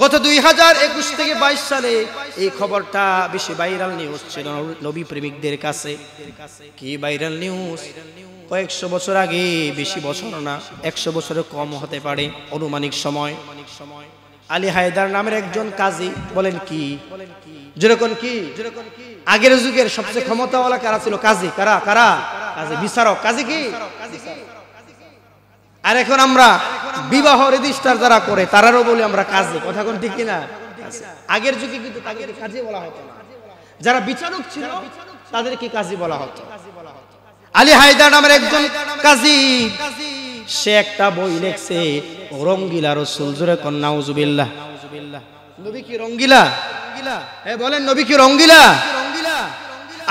গত 2021 থেকে 22 সালে এই খবরটা বেশি ভাইরাল নিউজ ছিল নবী প্রেমিকদের কাছে। কি ভাইরাল নিউজ? কয়েকশো বছর আগে, বেশি বছর না, 100 বছরের কম হতে পারে অনুমানিক সময়, আলী হায়দার নামের একজন কাজী, বলেন কি, যেরকম কি আগের যুগের সবচেয়ে ক্ষমতাওয়ালা কারা ছিল? কাজী। কারা? কাজী, বিচারক। কাজী কি? আর এখন আমরা বিবাহ রেজিস্টার যারা করে তারারও বলি আমরা কাজী। কথা কোন ঠিক কিনা? আগের যুগে কিন্তু তাদেরকে কাজী বলা হতো না, যারা বিচারক ছিল তাদেরকে কাজী বলা হতো। আলী হায়দার নামের একজন কাজী, সে একটা বই লিখছে রঙ্গিলা রসুল। জোরে কোন নাউজুবিল্লাহ। নবী কি রঙ্গিলা? বলেন নবী কি রঙ্গিলা?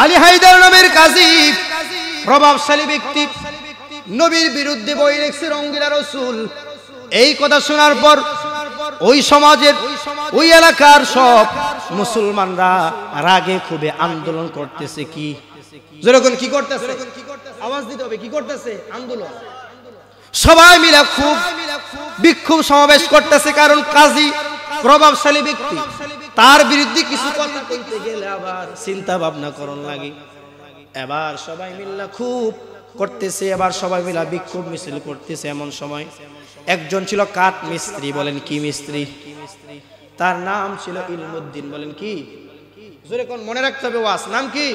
আলী হায়দার নামের কাজী, প্রভাবশালী ব্যক্তি, নবীর বিরুদ্ধে বই লিখছে রঙ্গিলা রসুল। এই কথা শোনার পর ওই সমাজের, ওই এলাকার সব মুসলমানরা রাগে খুবই আন্দোলন করতেছে। কি যেরকম কি করতেছে? আওয়াজ দিতে হবে। কি করতেছে? আন্দোলন। সবাই মিলে খুব বিক্ষোভ সমাবেশ করতেছে, কারণ কাজী প্রভাবশালী ব্যক্তি, তার বিরুদ্ধে কিছু কথা কইতে গেলে আবার চিন্তা ভাবনা করন লাগে। এবার সবাই মিলে খুব করতেছে, এবার সবাই মিলে বিক্ষোভ মিছিল করতেছে। এমন সময় একজন ছিল কাঠ মিস্ত্রি। বলেন কি মিস্ত্রি? তার নাম ছিল ইলমুদ্দিন। বলেন কি? জোরে কোন, মনে রাখতে হবে ওয়াজ। নাম কি?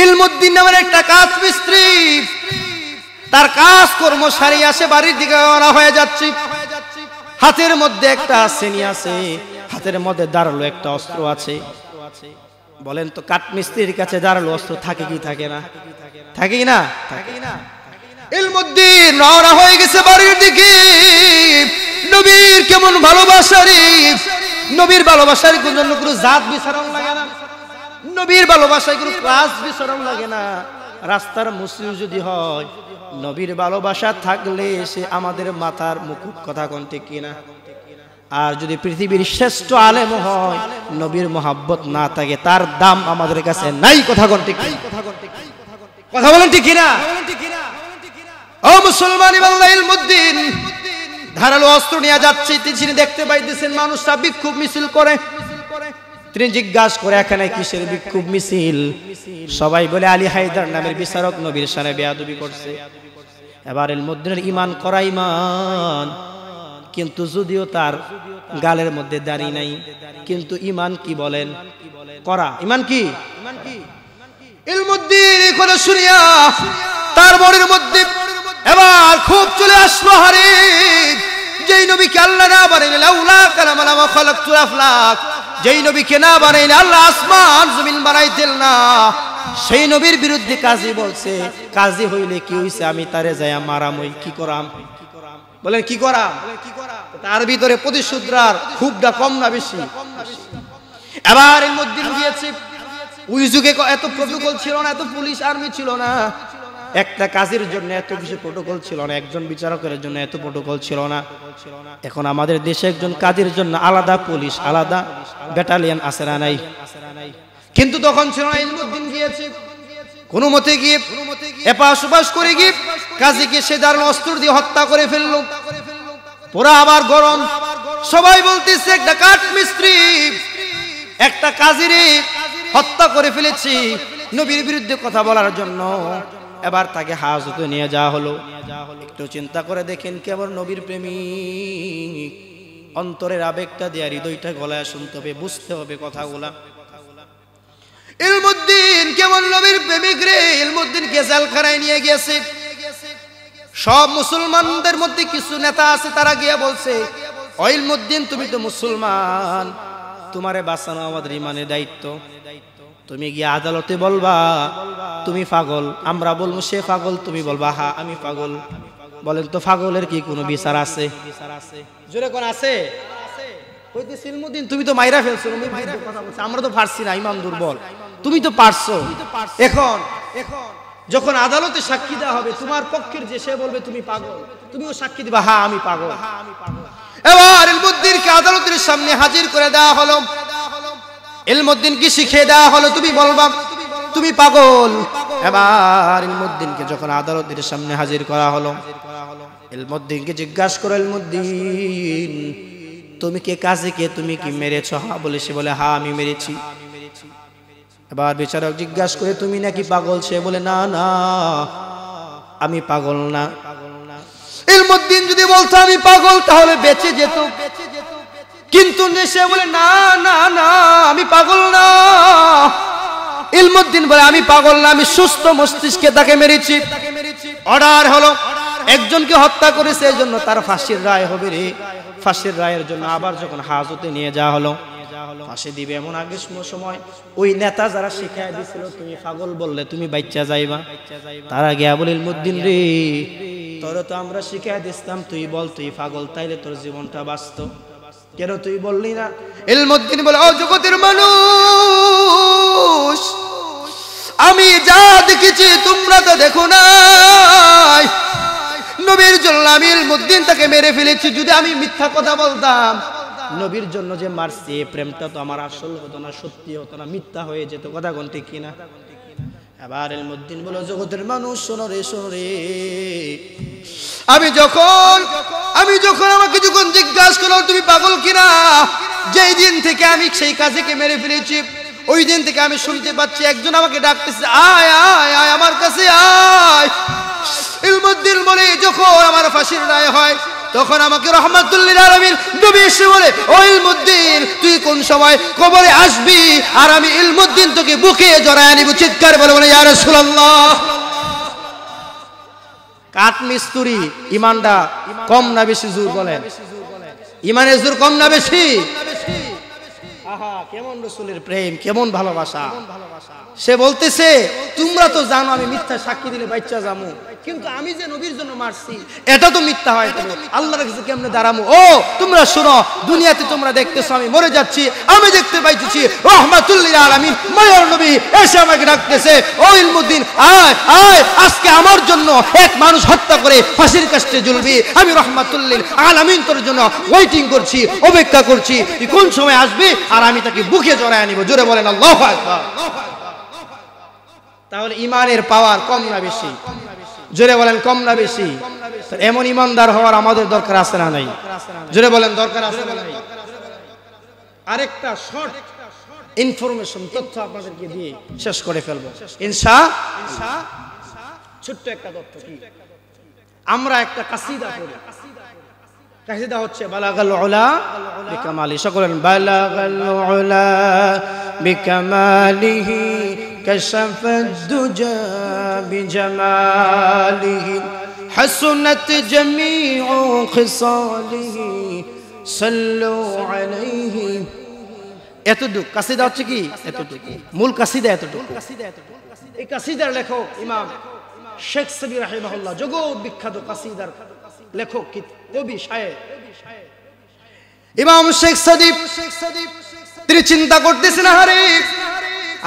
ইলমুদ্দিন নামের একটা কাঠ মিস্ত্রি। তার কাজ কর্ম সারি আসে, বাড়ির দিকে রওনা হয়ে যাচ্ছে। হাতের মধ্যে একটা সেনি আছে, হাতের মধ্যে ধারালো একটা অস্ত্র আছে। বলেন তো কাঠ মিস্ত্রির কাছে ধারালো অস্ত্র থাকে কি থাকে না? থাকে না? ইলমুদ্দিন রওনা হয়ে গেছে বাড়ির দিকে। নবীর কেমন ভালোবাসা রে! নবীর ভালোবাসার জন্য কোনো জাত বিচারণ লাগে না, নবীর ভালোবাসায় কোনো ক্লাস বিচারণ লাগে না। রাস্তার মুসলিম যদি হয়, নবীর ভালোবাসা থাকলে সে আমাদের মাথার মুকুট। কথা কোন ঠিক কিনা? আর যদি পৃথিবীর শ্রেষ্ঠ আলেম হয়, নবীর মোহাব্বত না থাকে, তার দাম আমাদের কাছে নাই। কথা কোন ঠিক? কথা বলেন ঠিক কিনা? ও মুসলমানি বাংলা, ইলমুদ্দিন ধারালো অস্ত্র নিয়ে যাচ্ছে। তিনি দেখতে পাইতেছেন মানুষরা বিক্ষোভ মিছিল করে। তিনি জিজ্ঞাসা করে, এখানে কিসের বিক্ষোভ মিছিল? সবাই বলে আলী হায়দার নামের বিচারক নবীর সামনে বেয়াদবি করছে। এবার ইলমুদ্দিনের ঈমান করা ঈমান, কিন্তু যদিও তার গালের মধ্যে দাড়ি নাই, কিন্তু ঈমান কি বলেন? করা। ঈমান কি? ইলমুদ্দিন এই কথা শুনিয়া তার মনের মধ্যে এবার খুব চলে আসলো, হারে যেই নবীকে আল্লাহ না বানাইলেন, লাউলা কালামা লামা খালাকতুল আফলাক, যেই নবীকে না বানাইলে আল্লাহ আসমান জমিন বানাইতেন না, সেই নবীর বিরুদ্ধে কাজী বলছে। কাজী হইলে কি হইছে? আমি তারে যায়া মারামই। কি করাম? বলেন কি করাম? তার ভিতরে প্রতিশোধরার খুবটা কম না বেশি? এবার ইলমুদ্দিন গিয়েছে। ওই যুগে এত প্রটোকল ছিল না, এত পুলিশ আর্মি ছিল না, একটা কাজের জন্য এত কিছু প্রটোকল ছিল না, একজন বিচারকের জন্য এত প্রটোকল ছিল না। এখন আমাদের দেশে একজন কাজের জন্য আলাদা পুলিশ, আলাদা ব্যাটালিয়ন আছে না নাই? কিন্তু তখন ছিল না। ইলমুদ্দিন গিয়েছে, কোনো মতে গিয়ে এপাশ ওপাশ করে গিয়ে কাজীকে সে ধারালো অস্ত্র দিয়ে হত্যা করে ফেললো। পুরা আবার গরম, সবাই বলতেছে একটা কাঠ মিস্ত্রি একটা কাজীরে হত্যা করে ফেলেছি নবীর বিরুদ্ধে কথা বলার জন্য। এবার তাকে হাজতে নিয়ে যাওয়া হলো। একটু চিন্তা করে দেখেন, কেবল নবীর প্রেমিক, অন্তরের আবেগটা দিয়ে হৃদয়টা গলায় শুনতে হবে, বুঝতে হবে কথাগুলা। ইলমুদ্দিন কেমন নবীর প্রেমিক রে! ইলমুদ্দিনকে জেলখানায় নিয়ে গিয়েছে। সব মুসলমানদের মধ্যে কিছু নেতা আছে, তারা গিয়ে বলছে, ও ইলমুদ্দিন তুমি তো মুসলমান, তোমারে বাঁচানো আমাদের ইমানের দায়িত্ব। তুমি গিয়ে আদালতে বলবা তুমি পাগল, আমরা বলবো সে পাগল, তুমি বলবা হ্যাঁ আমি পাগল। বলেন তো পাগলের কি কোনো বিচার আছে? জোরে কোন আছে? ইলমুদ্দিন তুমি তো মাইরা ফেলছো, আমরা তো পারছি না, ইমান দুর্বল, তুমি তো পারছো। এখন যখন আদালতে সাক্ষী দেওয়া হবে, তোমার পক্ষের যে সে বলবে তুমি পাগল, তুমিও সাক্ষী দিবা হ্যাঁ আমি পাগল। এবার ইলমুদ্দিনকে আদালতের সামনে হাজির করে দেওয়া হলো। ইলমুদ্দিনকে শিখিয়ে দেওয়া হলো, তুমি বলবা তুমি পাগল। এবার ইলমুদ্দিনকে যখন আদালতের সামনে হাজির করা হলো, ইলমুদ্দিনকে জিজ্ঞাসা করো, ইলমুদ্দিন তুমি কে কাজীকে তুমি কি মেরেছ? হ্যাঁ বলে, সে বলে হ্যাঁ আমি মেরেছি। এবার বিচারক জিজ্ঞাসা করে তুমি নাকি পাগল? সে বলে না না আমি পাগল না। ইলমুদ্দিন যদি বলতো আমি পাগল তাহলে বেঁচে যেত, কিন্তু সে বলে না না না আমি পাগল না। ইলমুদ্দিন বলে আমি পাগল না, আমি সুস্থ মস্তিষ্কে তাকে মেরেছি। অর্ডার হলো, একজনকে হত্যা করেছে এই জন্য তার ফাঁসির রায় হবে রে। ফাঁসির রায়ের জন্য আবার যখন হাজতে নিয়ে যাওয়া হলো, ফাঁসি দিবে এমন আগে সময় ওই নেতা যারা শিখাই দিছিল তুমি পাগল বললে তুমি বাচ্চা যাইবা, তারা গিয়া বলে ইলমুদ্দিন রে তোর তো আমরা শিখাই দিতাম, তুই বল তুই পাগল, তাইলে তোর জীবনটা বাঁচত, কেন তুই বললি না? ইলমুদ্দিন বলে ও জগতের মানুষ, আমি যা দেখেছি তোমরা তো দেখো নাই। নবীর জন্য আমি ইলমুদ্দিন তাকে মেরে ফেলেছি। যদি আমি মিথ্যা কথা বলতাম, নবীর জন্য যে মারছি প্রেমটা তো আমার আসল হতো না, সত্যি হতো না, মিথ্যা হয়ে যেত। কথা কোন ঠিক কিনা? এবার ইলমুদ্দিন বলে জগতের মানুষ শোনো রে, শোনো রে, আমি যখন আমাকে যখন জিজ্ঞাসা করো তুমি পাগল কিনা, যেই দিন থেকে আমি সেই কাজীকে মেরে ফেলেছি ওই দিন থেকে আমি শুনতে পাচ্ছি একজন আমাকে ডাকতেছে আয় আয় আয় আমার কাছে আয়। ইলমুদ্দিন বলে যখন আমার ফাঁসির রায় হয় তখন আমাকে রাহমাতুল লিল আলামিন নবী এসে বলে ও ইলমুদ্দিন তুই কোন সময় কবরে আসবি, আর আমি ইলমুদ্দিন তোকে বুকে জড়ায় নিব। চিৎকার বলে বলে ইয়া রাসূলুল্লাহ। কাঠ মিস্ত্রি ইমানটা কম না বেশি? জোর বলেন, ইমানের জোর কম না বেশি? আহা কেমন রাসূলের প্রেম, কেমন ভালোবাসা। সে বলতেছে তোমরা তো জানো আমি মিথ্যা সাক্ষী দিলে বাচ্চা যামু, কিন্তু আমি যে নবীর জন্য মারছি এটা তো মিথ্যা হয় কেন? আল্লাহর কাছে কেমনে দাঁড়ামু? ও তোমরা শোনো, দুনিয়াতে তোমরা দেখতেছো আমি মরে যাচ্ছি, আমি দেখতে পাইতেছি রাহমাতুল লিল আলামিন মায়ার নবী এসে আমাকে ডাকতেছে ও ইলমুদ্দিন আয় আয়, আজকে আমার জন্য এক মানুষ হত্যা করে ফাঁসির কাস্টে ঝুলবি, আমি রাহমাতুল লিল আলামিন তোর জন্য ওয়েটিং করছি, অপেক্ষা করছি, তুই কোন সময় আসবি আর আমি তাকে বুকে জড়ায় নিব। জোরে বলেন আল্লাহু আকবার। তাহলে ইমানের পাওয়ার কম না বেশি? জোরে বলেন কম না বেশি? এমন ইমানদার হওয়ার আমাদের দরকার আছে না নাই? জোরে বলেন দরকার আছে না নাই? আরেকটা শর্ট ইনফরমেশন তথ্য আপনাদেরকে দিয়ে শেষ করে ফেলবো ইনশাআল্লাহ। ছোট্ট একটা তথ্য কি, আমরা একটা কাসিদা পড়ি, কাসিদা হচ্ছে বালাগাল উলা বিকামালি। সকলেন বালাগাল উলা বিকামালিহি কাশাফাদ দুজা বিজামালিহি হাসনাত জামিউ খিসালিহি সাল্লু আলাইহি। এতটুকু কাসিদা হচ্ছে কি, এতটুকু মূল কাসিদা, এতটুকু। এই কাসিদার লেখক ইমাম শেখ সাদি রাহিমাহুল্লাহ, জগৎ বিখ্যাত কাসিদার লেখক, কবি, শায়ের ইমাম শেখ সাদি। তিনি চিন্তা করতেছেন আরে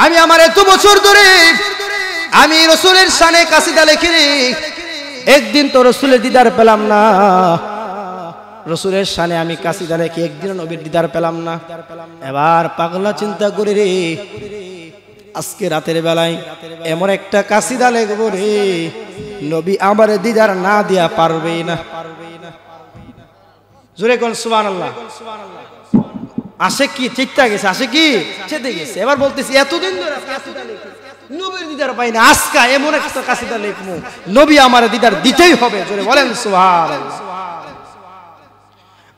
আমি আমার এত বছর ধরে আমি রাসূলের শানে কাসিদা লিখি, একদিন তো রাসূলের দিদার পেলাম না, রাসূলের শানে আমি কাসিদা লিখি, একদিন নবীর দিদার পেলাম না। এবার পাগলা চিন্তা করে রে আজকে রাতের বেলায় এমন একটা কাসিদা লিখবো রে নবী আমার দিদার না দিয়া পারবে না। জোরে কোন সুবহানাল্লাহ। আসে কি চিত্তা গেছে, আসে কি চেতে গেছে। এবার বলতেছি এতদিন ধরে কাসিদা লিখি নবীর দিদার পাই না, আজকে এমন একটা কাসিদা লিখবো নবী আমার দিদার দিতেই হবে। জোরে বলেন সুবহানাল্লাহ।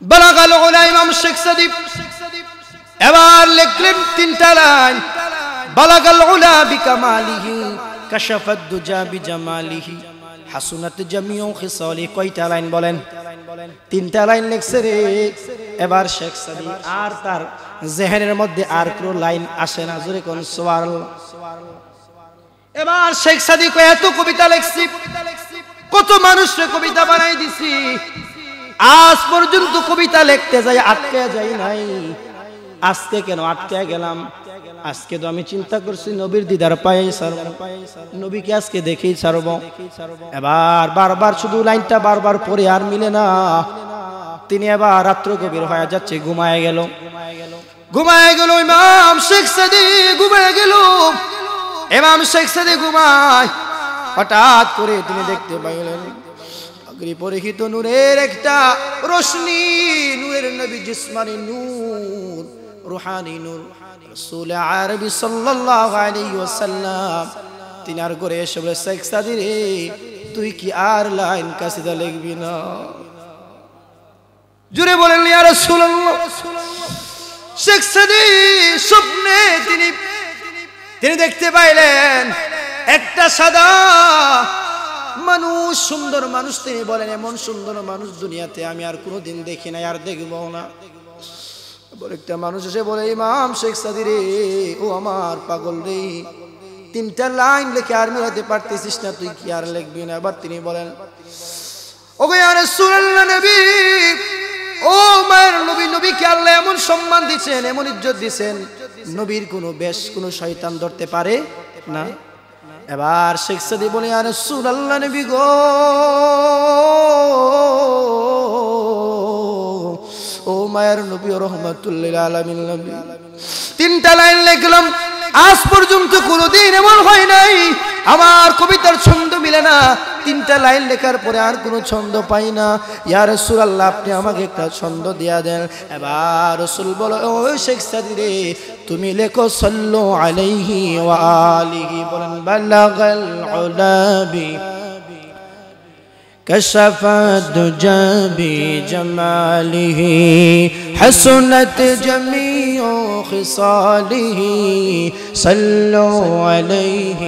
বালাগাল উলা ইমাম শেখ সাদি এবার লিখলেন তিনটা লাইন, বালাগাল উলা বিকামালিহি কাশাফাদ দুজা বিজামালিহি হাসনাত জামিউ খিসালি। কয়টা লাইন বলেন? তিনটা লাইন লিখছে রে। এবার শেখ সাদি আর তার জেহেনের মধ্যে আর কোনো লাইন আসে না। জোরে কোন সুবহানাল্লাহ। এবার শেখ সাদি কয় এত কবিতা লিখছি, কত মানুষকে কবিতা বানাই দিছি, আজ পর্যন্ত কবিতা লিখতে যাই আটকে যাই নাই, আজকে কেন আটকে গেলাম? আজকে তো আমি চিন্তা করছি নবীর দিদার পাই ছাড়ব, নবীকে আজকে দেখেই ছাড়ব। এবার বারবার শুধু লাইনটা বারবার পড়ে আর মিলে না, তিনি এবার রাত্র গভীর হয়ে যাচ্ছে, ঘুমায় গেল ইমাম শেখ সাদি ঘুমায় গেল। ইমাম শেখ সাদি ঘুমায়, হঠাৎ করে তিনি দেখতে পাইলেন অগ্নি পরিহিত নূরের একটা রোশনি, নূরের নবী জিসমানি নূর, রুহানি নূর, রাসূল আরবি সাল্লাল্লাহু আলাইহি ওয়াসাল্লাম তিনি আর করে এসে বলে, শেখ সাদি রে, তুই কি আর লাইন কাসিদা লিখবি না? জুড়ে বলেন ইয়া রাসূলুল্লাহ। শেখ সাদি স্বপ্নে তিনি দেখতে পাইলেন একটা সাদা মানুষ, সুন্দর মানুষ। তিনি বলেন, এমন সুন্দর মানুষ দুনিয়াতে আমি আর কোনোদিন দেখি নাই, আর দেখবো না। একটা মানুষ এসে বলে, ইমাম শেখ সাদি রে, ও আমার পাগল রে, 3টা লাইন লিখে আর মেলাতে পারতেছিস না, তুই কি আর লিখবি না? আবার তিনি বলেন, ওগো ইয়া রাসূলুল্লাহ নবী, ও মায়ের নবী, নবীকে আল্লাহ এমন সম্মান দিয়েছেন, এমন ইজ্জত দিয়েছেন, নবীর কোনো বেশ কোনো শয়তান ধরতে পারে না। এবার শেখ সাদি বলে, ইয়া রাসূলুল্লাহ নবী গো, ও মায়ের নবী ও রাহমাতুল লিল আলামিন নবী, 3টা লাইন লিখলাম, আজ পর্যন্ত কোনোদিন এমন হয় নাই আমার কবিতার ছন্দ মিলে না, 3টা লাইন লেখার পরে আর কোনো ছন্দ পাই না। ইয়া রাসূলুল্লাহ, আপনি আমাকে একটা ছন্দ দিয়া দেন। এবার রাসূল বলে, ও শেখ সাদি রে, তুমি লেখো সাল্লু আলাইহি ওয়া আলিহি। বলেন, বালাগাল উলাবি كشف الدجى بجماله حسنت جميع خصاله صلوا عليه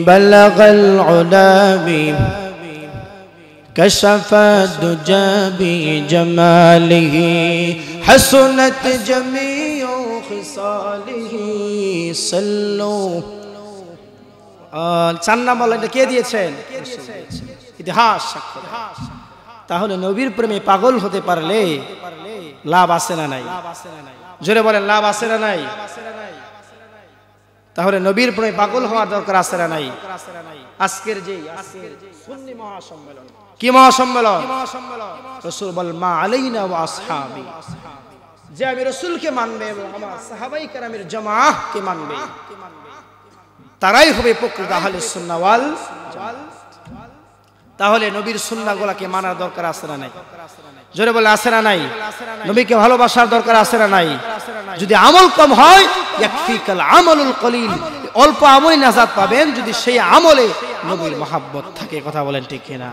بلغ العلا كشف الدجى بجماله حسنت جميع خصاله صلوا। চান্না বলেন, এটা কে দিয়েছেন? ইতিহাস সাক্ষ্য। তাহলে নবীর প্রেমে পাগল হতে পারলে লাভ আছে না নাই? জোরে বলেন, লাভ আছে না নাই? তাহলে নবীর প্রেমে পাগল হওয়ার দরকার আছে না নাই? আজকের যে সুন্নি মহাসম্মেলন, কি মহাসম্মেলন? রাসূল বল, মা আলাইনা ওয়া আসহাবি, যে আমি রাসূলকে মানবে এবং আমার সাহাবায়ে কেরামের জামাআহকে মানবে, তারাই হবে প্রকৃত আহলে সুন্নাহ ওয়াল জামাত। তাহলে নবীর সুন্নাহগুলোকে মানার দরকার আছে না নাই? জোরে বলে, আছে না নাই? নবীকে ভালোবাসার দরকার আছে না নাই? যদি আমল কম হয়, ইয়াকফিকাল আমালুল কলিল, অল্প আমলে নাজাত পাবেন যদি সেই আমলে নবীর মহব্বত থাকে। কথা বলেন ঠিক কিনা?